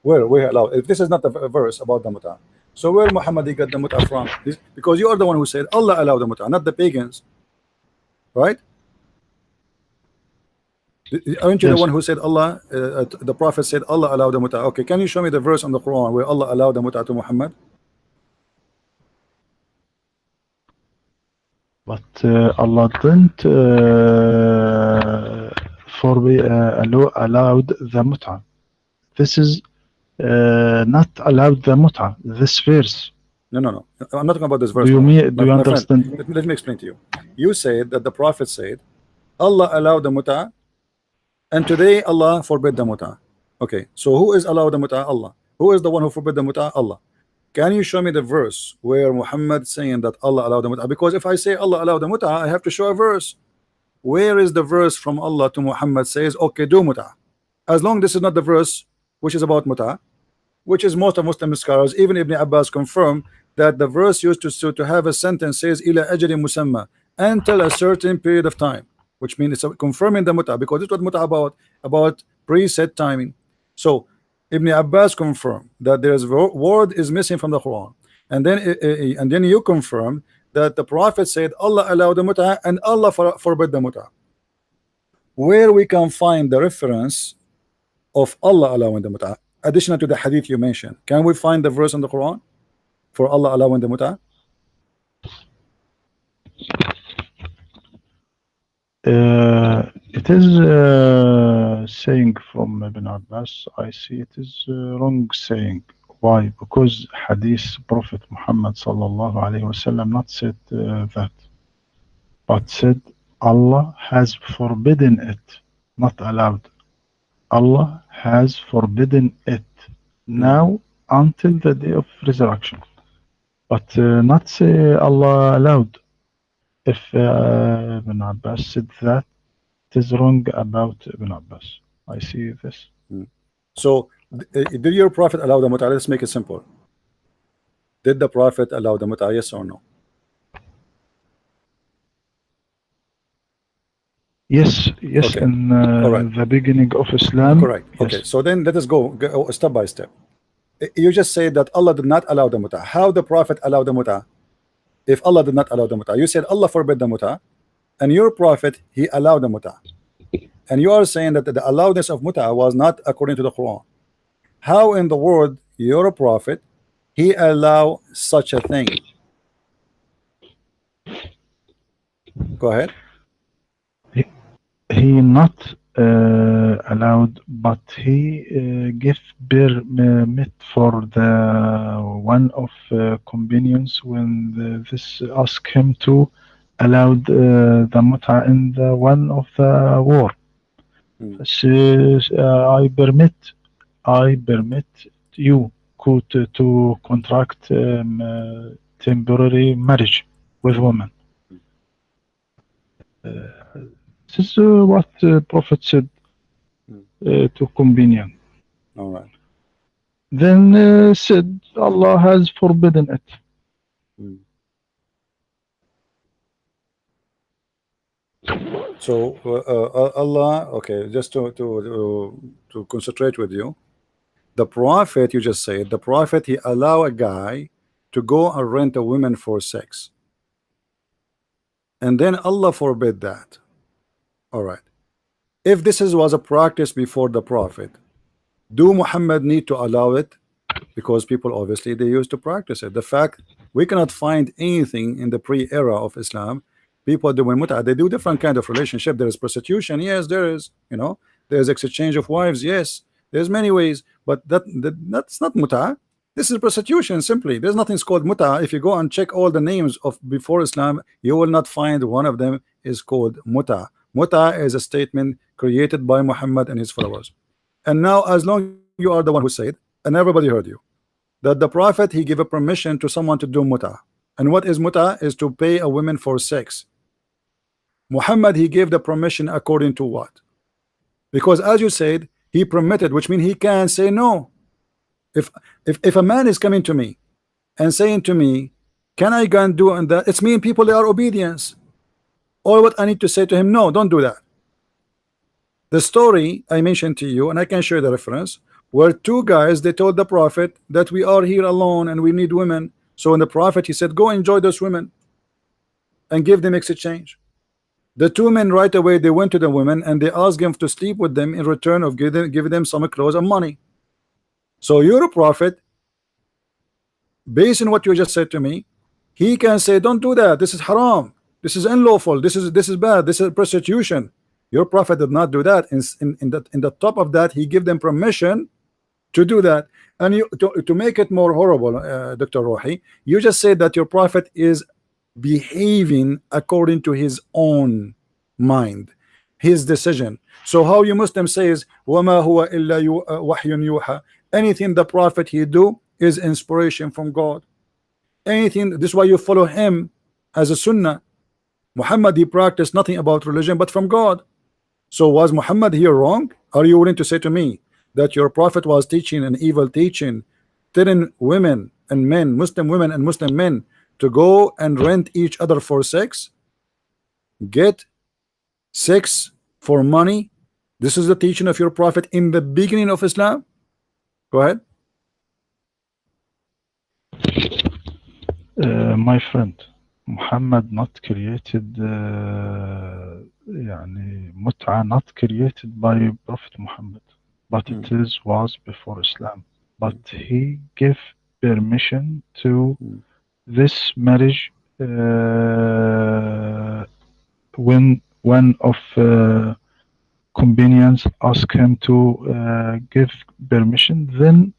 Where allow? If this is not the verse about the mut'ah, so where Muhammad he got the mut'ah from? Because you are the one who said Allah allowed the mut'ah, not the pagans, right? Aren't you the one who said Allah? The Prophet said Allah allowed the mut'ah. Okay, can you show me the verse on the Quran where Allah allowed the mut'ah to Muhammad?
But Allah didn't allowed the mut'ah. This is not allowed the mut'ah. This verse.
No. I'm not talking about this verse.
Do you understand?
Let me explain to you. You said that the Prophet said Allah allowed the mut'ah, and today Allah forbid the mut'ah. Okay, so who is allowed the mut'ah? Allah. Who is the one who forbid the mut'ah? Allah. Can you show me the verse where Muhammad saying that Allah allowed the mut'ah? Because if I say Allah allowed the mut'ah, I have to show a verse. Where is the verse from Allah to Muhammad says, okay, do mut'ah? As long as this is not the verse which is about mut'ah, which is most of Muslim scholars, even Ibn Abbas confirm that the verse used to have a sentence says ila ajri musamma, until a certain period of time, which means it's confirming the mut'ah, because it's what mut'ah about preset timing. So Ibn Abbas confirmed that there is word is missing from the Quran, and then you confirm that the Prophet said Allah allowed the mut'ah and Allah forbid the mut'ah. Where we can find the reference of Allah allowing the mut'ah, additional to the hadith you mentioned? Can we find the verse in the Quran for Allah allowing the mut'ah?
It is saying from Ibn Abbas. I see it is wrong saying. Why? Because hadith Prophet Muhammad sallallahu alaihi wasallam not said that, but said Allah has forbidden it, not allowed. Allah has forbidden it now until the day of resurrection, but not say Allah allowed. If Ibn Abbas said that, it is wrong about Ibn Abbas. I see this.
So did your Prophet allow the mut'ah? Let's make it simple. Did the Prophet allow the mut'ah, yes or no?
Yes, okay. In the beginning of Islam.
Correct. Yes. Okay, so then let us go step by step. You just say that Allah did not allow the mut'ah. How the Prophet allowed the mut'ah? If Allah did not allow the mut'ah, you said Allah forbid the mut'ah, and your Prophet he allowed the mut'ah, and you are saying that the allowedness of mut'ah was not according to the Quran. How in the world your Prophet he allow such a thing? Go ahead.
He not allowed, but he gave permit for the one of companions when this asked him to allow the muta in the one of the war. I permit you to contract temporary marriage with women. This is what the Prophet said to companion.
All right.
Then said Allah has forbidden it.
So Allah, okay, just to concentrate with you, the Prophet, you just said, the Prophet, he allow a guy to go and rent a woman for sex, and then Allah forbid that. All right. If this was a practice before the Prophet, do Muhammad need to allow it? Because people obviously they used to practice it. The fact we cannot find anything in the pre-era of Islam, people doing mut'a, they do different kind of relationship. There is prostitution, yes, there is, you know, there's exchange of wives, yes, there's many ways, but that's not mut'a. This is prostitution simply. There's nothing called mut'a. If you go and check all the names of before Islam, you will not find one of them is called mut'a. Mut'a is a statement created by Muhammad and his followers. And now, as long you are the one who said, and everybody heard you, that the Prophet he gave a permission to someone to do mut'a. And what is mut'a? Is to pay a woman for sex. Muhammad he gave the permission according to what? Because as you said, he permitted, which means he can say no. If a man is coming to me and saying to me, can I go and do and that, it's mean people they are obedience. Or what I need to say to him, no, don't do that. The story I mentioned to you, and I can show you the reference, where two guys they told the Prophet that we are here alone and we need women. So when the Prophet he said, go enjoy those women and give them exchange. The two men right away they went to the women and they asked them to sleep with them in return of giving them some clothes and money. So your Prophet, based on what you just said to me, he can say, don't do that, this is haram, this is unlawful, this is bad, this is prostitution. Your Prophet did not do that. In the top of that, he gave them permission to do that. And you to make it more horrible, Dr. Rohi, you just said that your Prophet is behaving according to his own mind, his decision. So how you Muslim says وَمَا هُوَ إِلَّا وَحْيٌ يُوحَى, anything the Prophet he do is inspiration from God. Anything, this is why you follow him as a sunnah. Muhammad he practiced nothing about religion but from God. So was Muhammad here wrong? Are you willing to say to me that your Prophet was teaching an evil teaching, telling women and men, Muslim women and Muslim men, to go and rent each other for sex, get sex for money? This is the teaching of your Prophet in the beginning of Islam. Go ahead.
My friend, Muhammad not created mut'a not created by Prophet Muhammad, but it was before Islam. But he gave permission to this marriage when one of companions asked him to give permission, then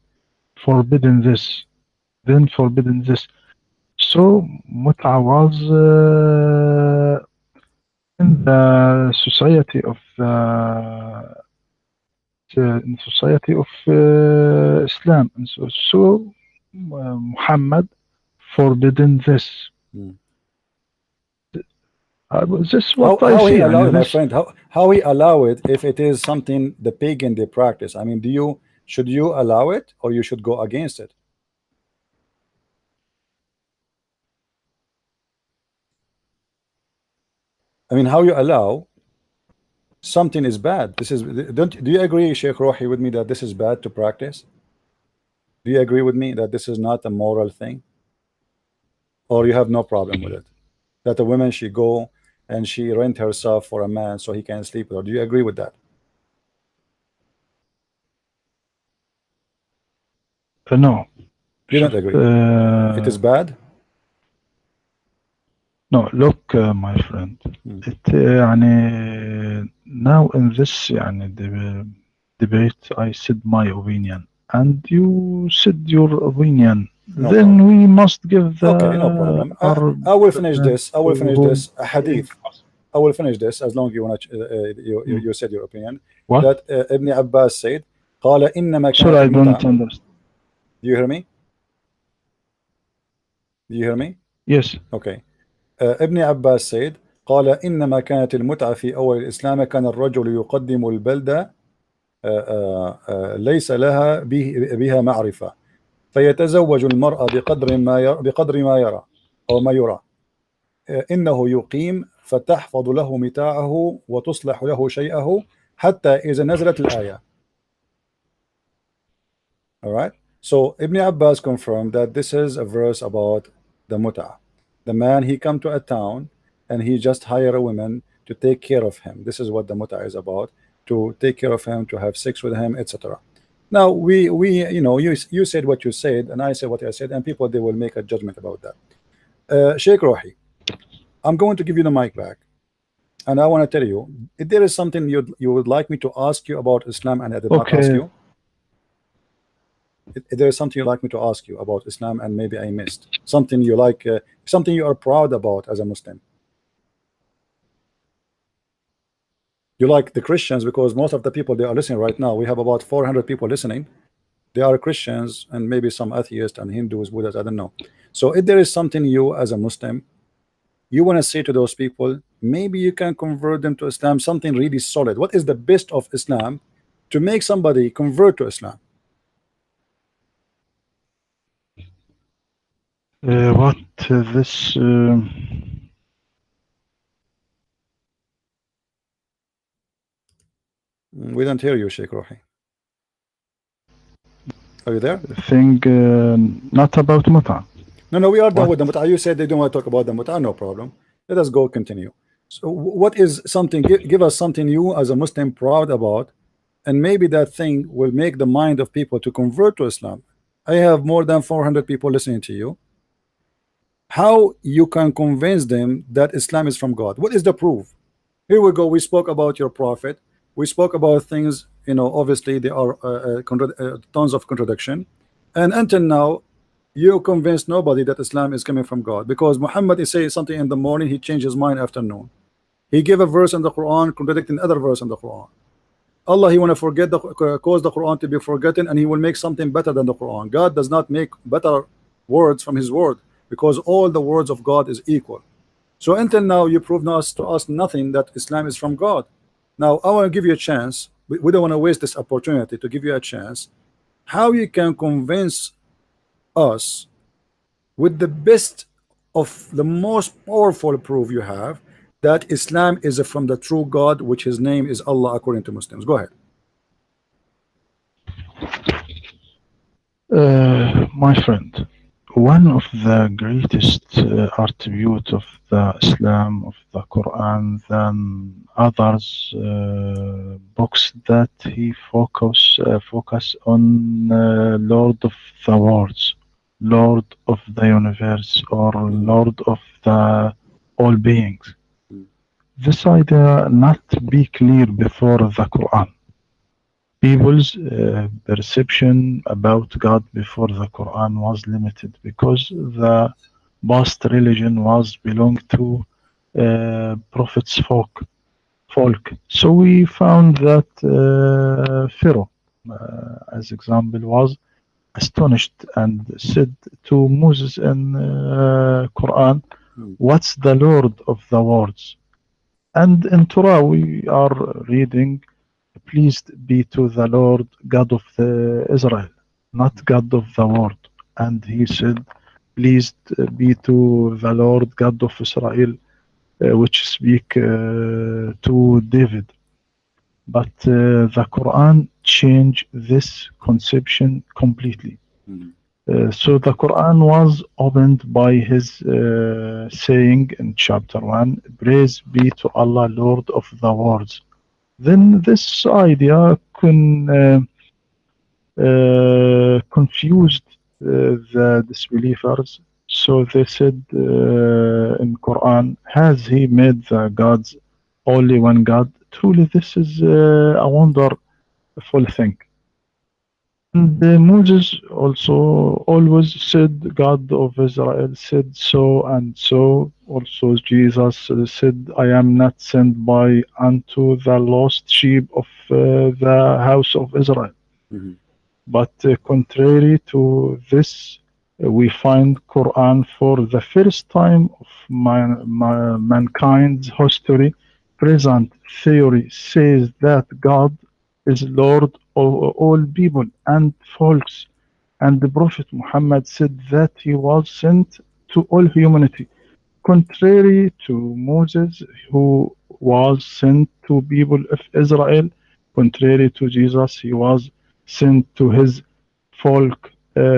forbidden this. So mut'a was in the society of Islam, and so Muhammad forbidden this. This is what I see.
He allow it, my friend? How he allow it if it is something the pagan they practice? I mean, should you allow it or you should go against it? I mean, how you allow something is bad? This is do you agree, Sheikh Rohi, with me that this is bad to practice? Do you agree with me that this is not a moral thing? Or you have no problem with it? That a woman she go and she rent herself for a man so he can sleep with her. Do you agree with that?
No.
You don't agree? It is bad?
No, look, my friend. It now in this the debate, I said my opinion, and you said your opinion.
No
Then
problem.
we must give the
Okay, no problem. I will finish
argument
this. I
to
will finish
whom
this. A
saying
hadith. I will finish this as long as you want to.
mm,
You said your opinion
what?
that Ibn Abbas said, قال إنما
Sorry,
كانت
I don't
المتعة.
understand.
Do you hear me? Do you hear me?
Yes.
Okay. ابن عباس said قال إنما كانت المتعة في أول الإسلام كان الرجل يقدم البلدة ليس لها بها معرفة فيتزوج المرأة بقدر ما يرى أو ما يرى إنه يقيم فتحفظ له متاعه وتصلح له شيئه حتى إذا نزلت الآية. All right. So Ibn Abbas confirmed that this is a verse about the muta. The man, he come to a town and he just hire a woman to take care of him. This is what the muta is about, to take care of him, to have sex with him, etc. Now we you know, you said what you said and I said what I said, and people, they will make a judgment about that. Sheikh Rohi, I'm going to give you the mic back, and I want to tell you, if there is something you would like me to ask you about Islam and I did not ask
Okay.
you, if there is something you'd like me to ask you about Islam and maybe I missed something you like, something you are proud about as a Muslim. You like the Christians, because most of the people, they are listening right now, we have about 400 people listening. They are Christians and maybe some atheists and Hindus, Buddhists, I don't know. So if there is something you as a Muslim you want to say to those people, maybe you can convert them to Islam, something really solid. What is the best of Islam to make somebody convert to Islam?
What this
We don't hear you, Sheikh Rohi. Are you there?
thing not about muta?
No, we are done
What?
with the muta. You said they don't want to talk about the muta. No problem. Let us go continue. So, what is something? Give us something you as a Muslim proud about, and maybe that thing will make the mind of people to convert to Islam. I have more than 400 people listening to you. How you can convince them that Islam is from God? What is the proof? Here we go. We spoke about your prophet. We spoke about things. You know, obviously there are tons of contradiction, and until now you convince nobody that Islam is coming from God, because Muhammad is saying something in the morning, he changed his mind after noon. He gave a verse in the Quran contradicting other verse in the Quran. Allah, he want to forget cause the Quran to be forgotten, and he will make something better than the Quran. God does not make better words from his word, because all the words of God is equal. So until now you prove to us nothing that Islam is from God. Now I want to give you a chance. We don't want to waste this opportunity to give you a chance. How you can convince us with the best of the most powerful proof you have that Islam is from the true God, which his name is Allah, according to Muslims. Go ahead.
My friend, one of the greatest attributes of the Islam, of the Quran, than others books that he focus on Lord of the worlds, Lord of the universe, or Lord of the all beings. This idea not be clear before the Quran. People's perception about God before the Quran was limited because the past religion was belonged to prophets folk. So we found that Pharaoh, as example, was astonished and said to Moses in Quran, "What's the Lord of the worlds?" And in Torah we are reading, "Pleased be to the Lord God of the Israel, not God of the world." And he said, "Pleased be to the Lord God of Israel," which speak to David. But the Quran changed this conception completely. So the Quran was opened by his saying in chapter 1, "Praise be to Allah, Lord of the worlds." Then this idea confused the disbelievers. So they said in Quran, "Has he made the gods only one God?" Truly, this is a wonder full thing. And Moses also always said, God of Israel said so and so. Also, Jesus said, I am not sent by unto the lost sheep of the house of Israel.
Mhm.
But contrary to this, we find Quran for the first time of mankind's history. Present theory says that God is Lord of all people and folks, and the Prophet Muhammad said that he was sent to all humanity. Contrary to Moses, who was sent to people of Israel, contrary to Jesus, he was sent to his folk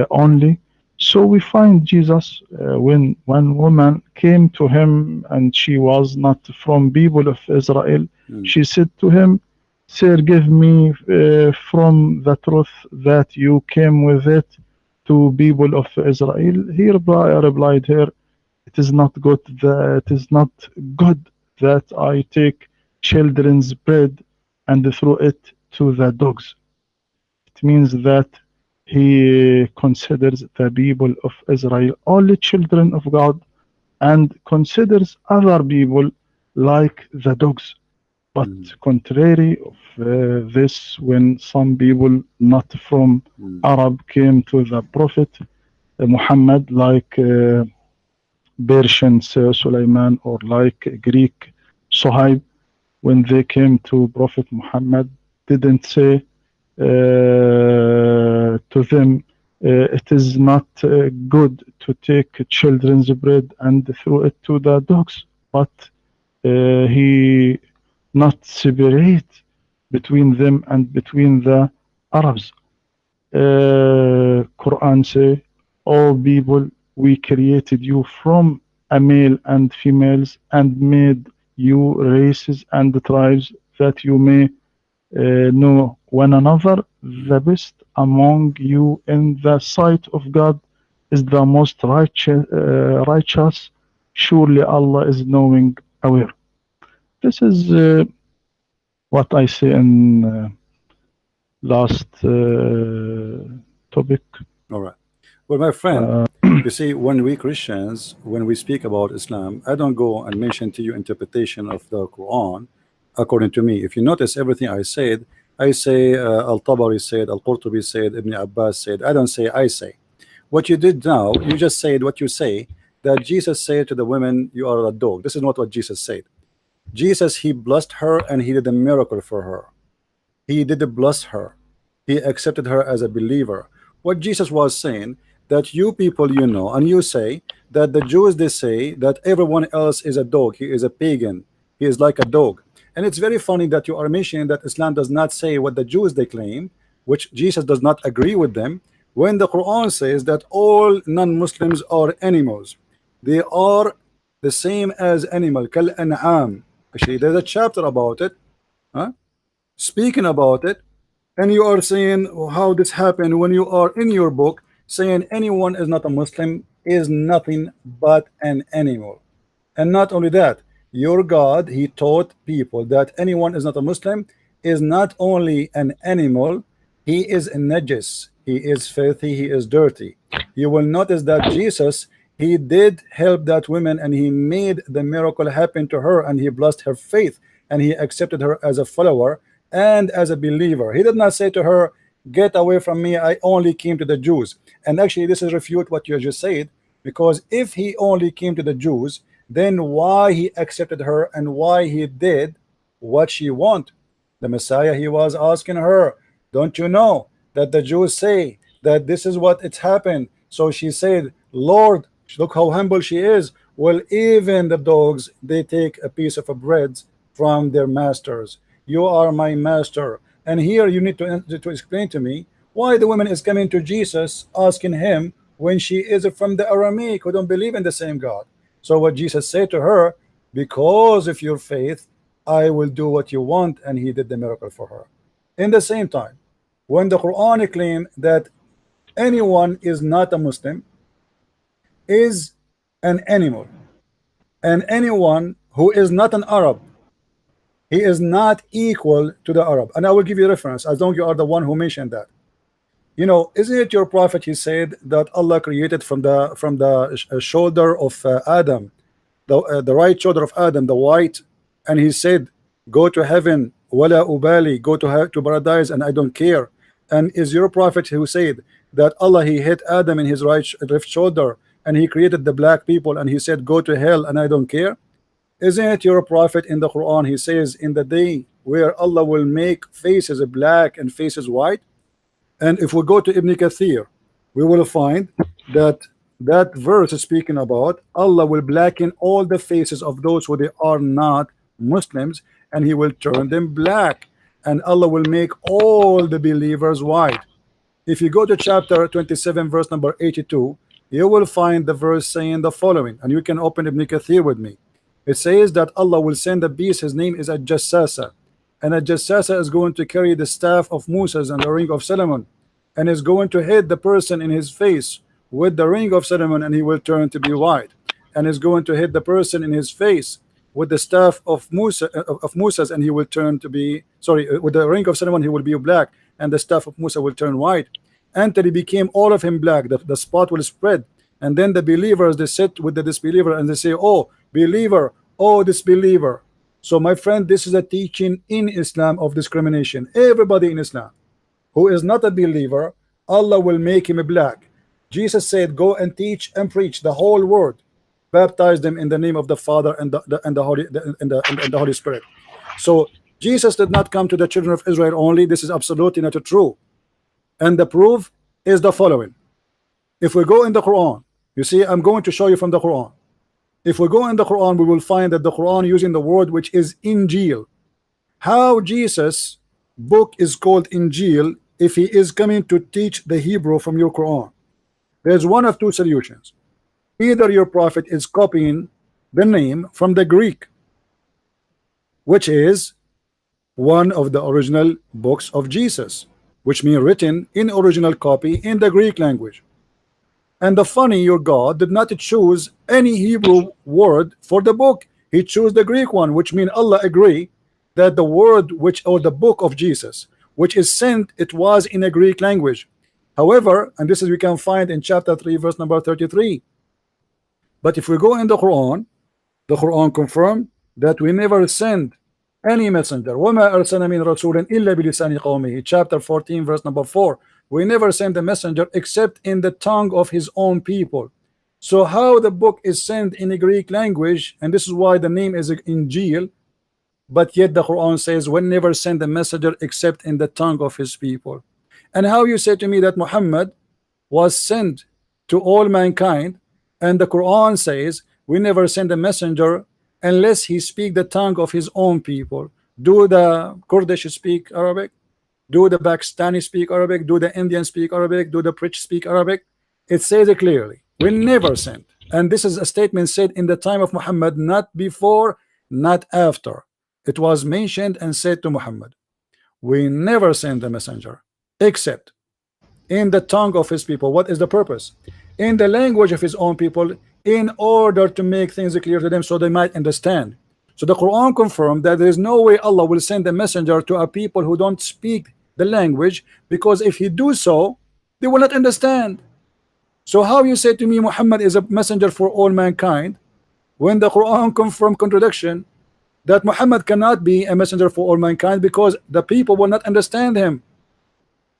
only. So we find Jesus when one woman came to him and she was not from people of Israel,
Mhm.
she said to him, Sir, give me from the truth that you came with it to people of Israel. He replied her, it is not good that I take children's bread and throw it to the dogs. It means that he considers the people of Israel only children of God and considers other people like the dogs. But
Mhm.
contrary of this, when some people not from
Mhm.
Arab came to the Prophet Muhammad, like Persian Sulaiman or like Greek Suhaib, when they came to Prophet Muhammad, didn't say to them, it is not good to take children's bread and throw it to the dogs, but he not separate between them and between the Arabs. Quran say, "O people, we created you from a male and females and made you races and tribes that you may know one another. The best among you in the sight of God is the most righteous. Surely Allah is knowing, aware." This is what I say in last topic.
All right. Well, my friend,
Uh,
you see, when we Christians, when we speak about Islam, I don't go and mention to you interpretation of the Quran according to me. If you notice everything I say Al-Tabari said, Al-Qurtubi said, Ibn Abbas said. I don't say I say. What you did now, you just said what you say, that Jesus said to the women, you are a dog. This is not what Jesus said. Jesus, he blessed her and he did a miracle for her. He did bless her. He accepted her as a believer. What Jesus was saying, that you people, you know, and you say that the Jews, they say that everyone else is a dog. He is a pagan. He is like a dog. And it's very funny that you are mentioning that Islam does not say what the Jews they claim, which Jesus does not agree with them, when the Quran says that all non-Muslims are animals. They are the same as animal, kal an'am. Actually, there's a chapter about it. Huh? Speaking about it, and you are saying how this happened when you are in your book saying anyone is not a Muslim is nothing but an animal. And not only that, your God, he taught people that anyone is not a Muslim is not only an animal, he is a najis, he is filthy, he is dirty. You will notice that Jesus, he did help that woman and he made the miracle happen to her and he blessed her faith and he accepted her as a follower and as a believer. He did not say to her, get away from me, I only came to the Jews. And actually this is refute what you just said, because if he only came to the Jews, then why he accepted her and why he did what she want? The Messiah, he was asking her, don't you know that the Jews say that this is what it's happened? So she said, Lord, look how humble she is. Well, even the dogs, they take a piece of a bread from their masters. You are my master. And here you need to explain to me why the woman is coming to Jesus asking him when she is from the Aramaic who don't believe in the same God. So what Jesus said to her, because of your faith, I will do what you want, and he did the miracle for her. In the same time, when the Quran claim that anyone is not a Muslim is an animal, and anyone who is not an Arab He is not equal to the Arab. And I will give you a reference, as long as you are the one who mentioned that. You know, isn't it your prophet? He said that Allah created from the shoulder of Adam, the right shoulder of Adam, the white, and he said, "Go to heaven, wala ubali, go to paradise, and I don't care." And is your prophet who said that Allah he hit Adam in his left shoulder, and he created the black people, and he said, "Go to hell, and I don't care"? Isn't it your prophet in the Quran? He says, in the day where Allah will make faces black and faces white. And if we go to Ibn Kathir, we will find that that verse is speaking about Allah will blacken all the faces of those who they are not Muslims, and he will turn them black, and Allah will make all the believers white. If you go to chapter 27 verse number 82, you will find the verse saying the following, and you can open Ibn Kathir with me. It says that Allah will send a beast, his name is a Jassasa, and a Jassasa is going to carry the staff of Moses and the ring of Solomon, and is going to hit the person in his face with the ring of Solomon, and he will turn to be white, and is going to hit the person in his face with the staff of Moses, and he will turn to be, sorry, with the ring of Solomon he will be black, and the staff of Musa will turn white, until he became all of him black. The spot will spread, and then the believers, they sit with the disbeliever and they say, "Oh believer, oh disbeliever." So my friend, this is a teaching in Islam of discrimination. Everybody in Islam who is not a believer, Allah will make him black. Jesus said, "Go and teach and preach the whole world, baptize them in the name of the Father and the Holy Spirit." So Jesus did not come to the children of Israel only. This is absolutely not true, and the proof is the following. If we go in the Quran, you see, I'm going to show you from the Quran. If we go in the Quran, we will find that the Quran using the word which is Injil. How Jesus book is called Injil if he is coming to teach the Hebrew from your Quran? There's one of two solutions. Either your prophet is copying the name from the Greek, which is one of the original books of Jesus, which means written in original copy in the Greek language. And the funny, your God did not choose any Hebrew word for the book. He chose the Greek one, which means Allah agree that the word which, or the book of Jesus, which is sent, it was in a Greek language. However, and this is we can find in chapter 3 verse number 33. But if we go in the Quran confirmed that we never send any messenger. وَمَا أَرْسَلْنَا مِن رَسُولٍ إِلَّا بِلِسَانِ قَوْمِهِ. Chapter 14 verse number 4. We never send a messenger except in the tongue of his own people. So how the book is sent in the Greek language, and this is why the name is Injil, but yet the Quran says we never send a messenger except in the tongue of his people. And how you say to me that Muhammad was sent to all mankind, and the Quran says we never send a messenger unless he speak the tongue of his own people? Do the Kurdish speak Arabic? Do the Pakistani speak Arabic? Do the Indians speak Arabic? Do the British speak Arabic? It says it clearly. We never sent. And this is a statement said in the time of Muhammad, not before, not after. It was mentioned and said to Muhammad, we never send a messenger except in the tongue of his people. What is the purpose? In the language of his own people, in order to make things clear to them so they might understand. So the Quran confirmed that there is no way Allah will send a messenger to a people who don't speak the language, because if he do so, they will not understand. So how you say to me Muhammad is a messenger for all mankind, when the Quran confirmed contradiction, that Muhammad cannot be a messenger for all mankind because the people will not understand him?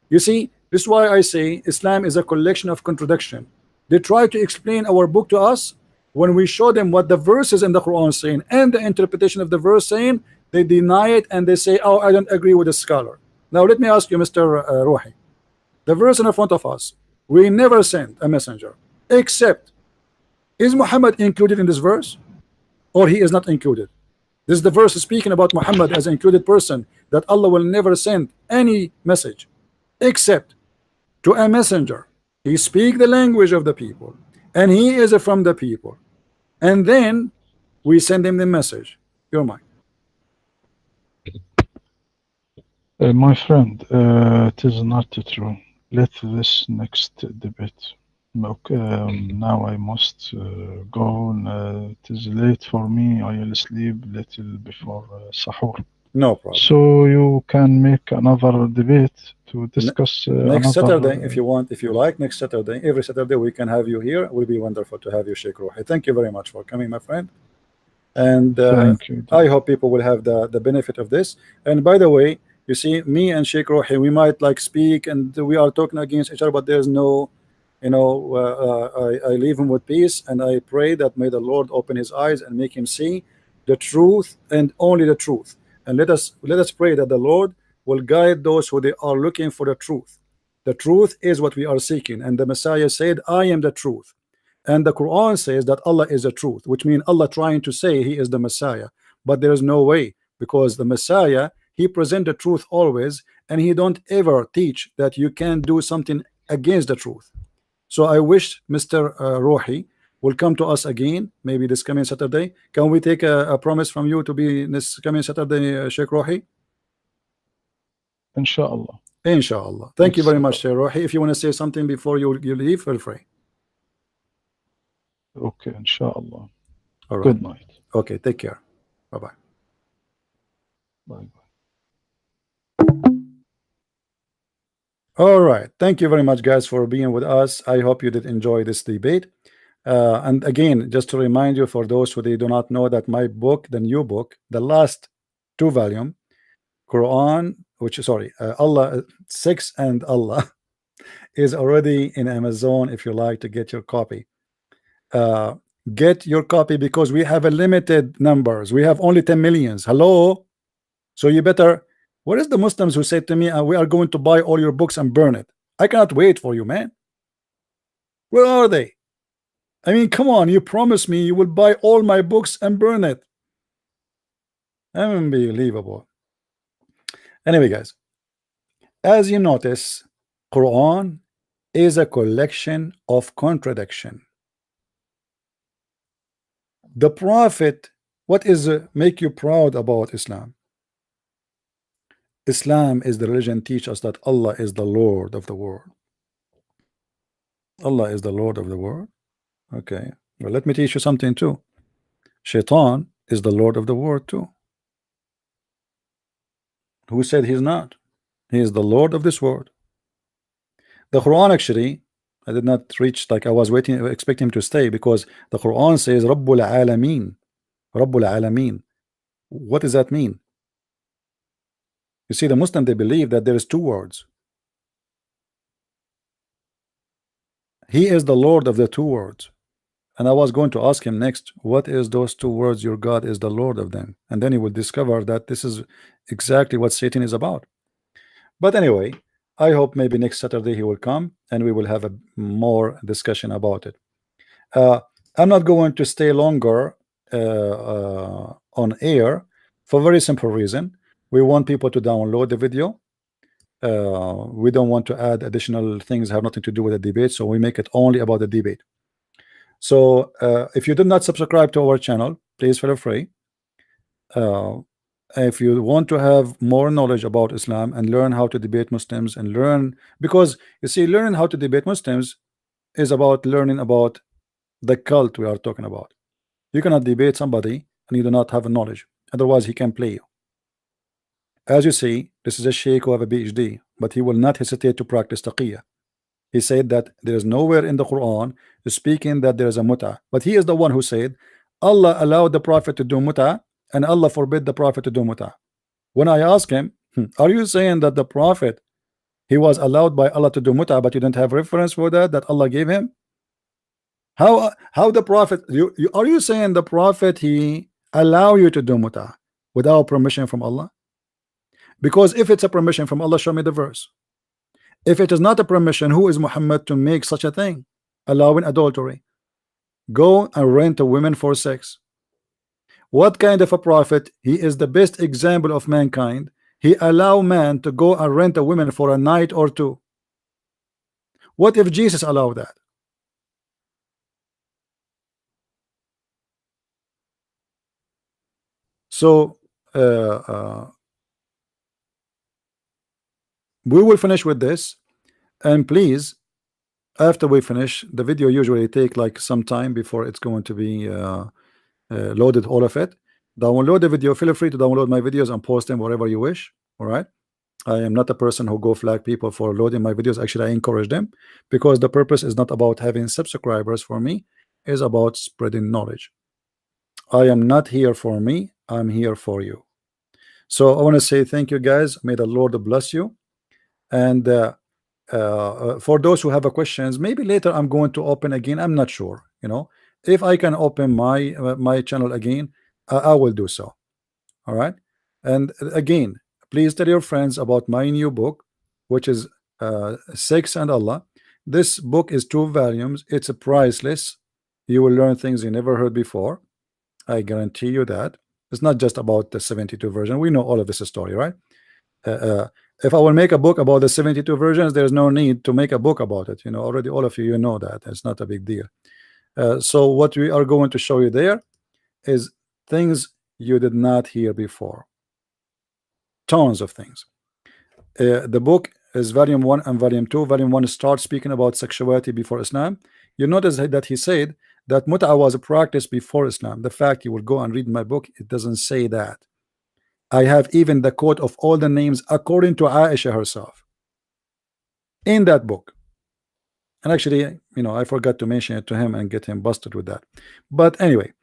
You see, this is why I say Islam is a collection of contradiction. They try to explain our book to us. When we show them what the verses in the Quran saying and the interpretation of the verse saying, they deny it and they say, oh, I don't agree with the scholar. Now let me ask you, Mr. Rohi, the verse in front of us, we never sent a messenger except, is Muhammad included in this verse or he is not included? This is the verse speaking about Muhammad as an included person, that Allah will never send any message except to a messenger. He speak the language of the people and he is from the people, and then we send him the message. Your mind.
My friend, it is not true. Let this next debate. Okay, now I must go. It is late for me. I will sleep little before sahur.
No problem.
So you can make another debate to discuss
Next Saturday, if
another.
you want, if you like, next Saturday, every Saturday we can have you here. It will be wonderful to have you, Sheikh Rohi. Thank you very much for coming, my friend. And
Thank you.
I hope people will have the benefit of this. And by the way, you see, me and Sheikh Rohi, we might like speak and we are talking against each other, but there's no, you know, I leave him with peace, and I pray that may the Lord open his eyes and make him see the truth and only the truth. And let us pray that the Lord will guide those who they are looking for the truth. The truth is what we are seeking, and the Messiah said, I am the truth. And the Quran says that Allah is the truth, which means Allah trying to say he is the Messiah. But there is no way, because the Messiah, he present the truth always, and he don't ever teach that you can do something against the truth. So I wish Mr. Rohi will come to us again, maybe this coming Saturday. Can we take a promise from you to be this coming Saturday, Sheikh Rohi?
Inshallah.
Inshallah. Thank you very much, Sheikh Rohi. If you want to say something before you leave, feel free.
Okay, inshallah.
All right.
Good night.
Okay, take care. Bye-bye.
Bye.
All right. Thank you very much, guys, for being with us. I hope you did enjoy this debate. And again, just to remind you, for those who they do not know, that my book, the new book, the last 2 volume, Quran, which sorry, Allah 6 and Allah, is already in Amazon. If you like to get your copy, get your copy, because we have a limited numbers. We have only 10 millions. Hello, so you better. Where is the Muslims who said to me, we are going to buy all your books and burn it? I cannot wait for you, man. Where are they? I mean, come on, you promised me you will buy all my books and burn it. Unbelievable. Anyway, guys, as you notice, Quran is a collection of contradiction. The Prophet, what is make you proud about Islam? Islam is the religion teach us that Allah is the Lord of the world. Allah is the Lord of the world. Okay, well, let me teach you something too. Shaitan is the Lord of the world too. Who said he's not? He is the Lord of this world. The Quran, actually, I did not reach, like I was waiting, expecting him to stay, because the Quran says Rabbul Alameen. Rabbul Alameen. What does that mean? You see, the Muslim, they believe that there is 2 words. He is the Lord of the 2 words. And I was going to ask him next, what is those 2 words? Your God is the Lord of them. And then he would discover that this is exactly what Satan is about. But anyway, I hope maybe next Saturday he will come and we will have a more discussion about it. I'm not going to stay longer on air for a very simple reason. We want people to download the video. We don't want to add additional things that have nothing to do with the debate, so we make it only about the debate. So if you did not subscribe to our channel, please feel free. If you want to have more knowledge about Islam and learn how to debate Muslims and learn, because you see, learning how to debate Muslims is about learning about the cult we are talking about. You cannot debate somebody and you do not have a knowledge, otherwise he can play you. As you see, this is a sheikh who have a PhD, but he will not hesitate to practice taqiyya. He said that there is nowhere in the Quran speaking that there is a mut'ah, but he is the one who said Allah allowed the Prophet to do mut'ah and Allah forbid the Prophet to do mut'ah. When I ask him, are you saying that the Prophet, he was allowed by Allah to do mut'ah, but you don't have reference for that Allah gave him? How the Prophet, are you saying the Prophet, he allow you to do mut'ah without permission from Allah? Because if it's a permission from Allah, show me the verse. If it is not a permission, who is Muhammad to make such a thing, allowing adultery? Go and rent a woman for sex. What kind of a prophet? He is the best example of mankind. He allow man to go and rent a woman for a night or 2. What if Jesus allowed that? So we will finish with this, and please, after we finish the video, usually take like some time before it's going to be loaded, all of it. Download the video. Feel free to download my videos and post them wherever you wish. All right. I am not a person who go flag people for loading my videos. Actually, I encourage them, because the purpose is not about having subscribers for me, is about spreading knowledge. I am not here for me, I'm here for you. So I want to say thank you guys. May the Lord bless you. And for those who have a questions, maybe later I'm going to open again. I'm not sure, if I can open my channel again, I will do so. All right. And again, please tell your friends about my new book, which is Sex and Allah. This book is 2 volumes. It's priceless. You will learn things you never heard before. I guarantee you that. It's not just about the 72 version. We know all of this story, right? If I will make a book about the 72 versions, there's no need to make a book about it. Already all of you know that. It's not a big deal. So what we are going to show you there is things you did not hear before. Tons of things. The book is volume 1 and volume 2. Volume 1 starts speaking about sexuality before Islam. You notice that he said that mut'a was a practice before Islam. The fact you will go and read my book, it doesn't say that. I have even the quote of all the names according to Aisha herself in that book. And actually, I forgot to mention it to him and get him busted with that. But anyway,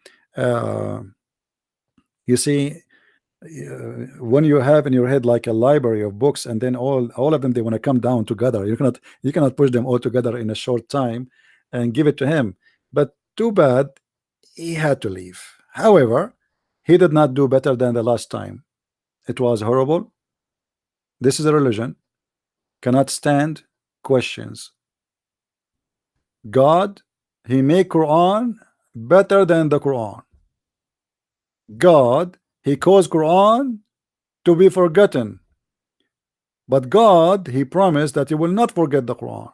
you see, when you have in your head like a library of books, and then all of them, they want to come down together, you cannot push them all together in a short time and give it to him. But too bad he had to leave. However, he did not do better than the last time. It was horrible. This is a religion, cannot stand questions. God, he made Quran better than the Quran. God, he caused Quran to be forgotten. But God, he promised that he will not forget the Quran.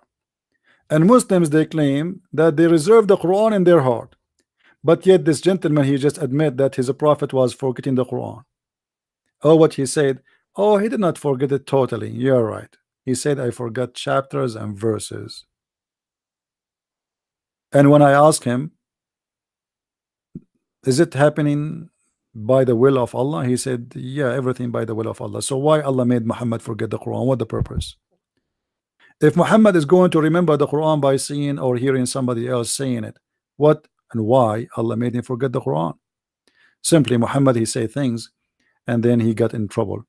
And Muslims, they claim that they reserve the Quran in their heart. But yet this gentleman, he just admit that his prophet was forgetting the Quran. Oh, what he said, oh, he did not forget it totally. You're right. He said, I forgot chapters and verses. And when I asked him, is it happening by the will of Allah? He said, yeah, everything by the will of Allah. So why Allah made Muhammad forget the Quran? What the purpose? If Muhammad is going to remember the Quran by seeing or hearing somebody else saying it, what and why Allah made him forget the Quran? Simply, Muhammad, he said things and then he got in trouble.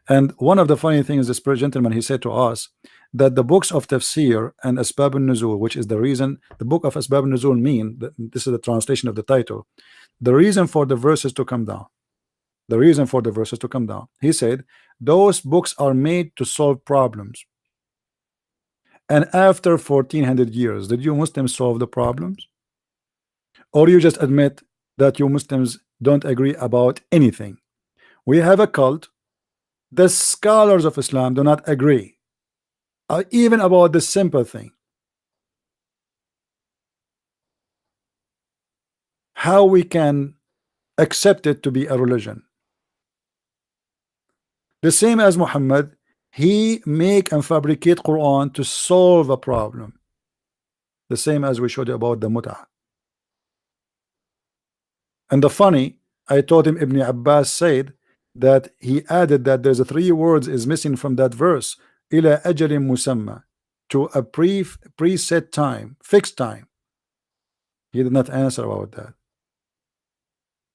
And one of the funny things, this gentleman, he said to us that the books of tafsir and asbab al-nuzul, which is the reason, the book of asbab al-nuzul mean, this is the translation of the title, the reason for the verses to come down. The reason for the verses to come down. He said those books are made to solve problems. And after 1400 years, did you Muslims solve the problems? Or you just admit that you Muslims don't agree about anything? We have a cult. The scholars of Islam do not agree even about the simple thing. How we can accept it to be a religion? The same as Muhammad, he make and fabricate Quran to solve a problem. The same as we showed you about the mut'ah. And the funny, I told him Ibn Abbas said that he added that there's 3 words is missing from that verse, ila ajalin musamma, to a preset time, fixed time. He did not answer about that.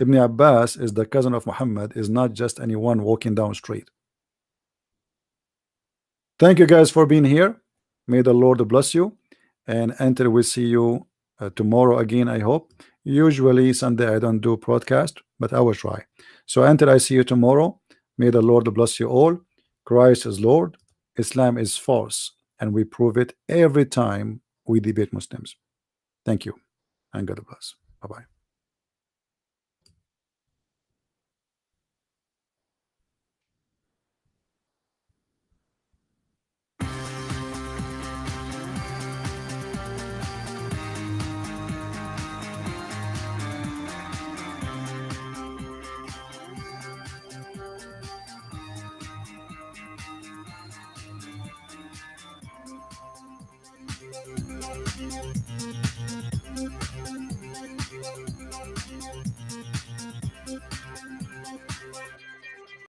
Ibn Abbas is the cousin of Muhammad, is not just anyone walking down street. Thank you guys for being here. May the Lord bless you, and until we see you tomorrow again, I hope. Usually Sunday I don't do broadcast, but I will try. So until I see you tomorrow, may the Lord bless you all. Christ is Lord, Islam is false, and we prove it every time we debate Muslims. Thank you, and God bless. Bye-bye.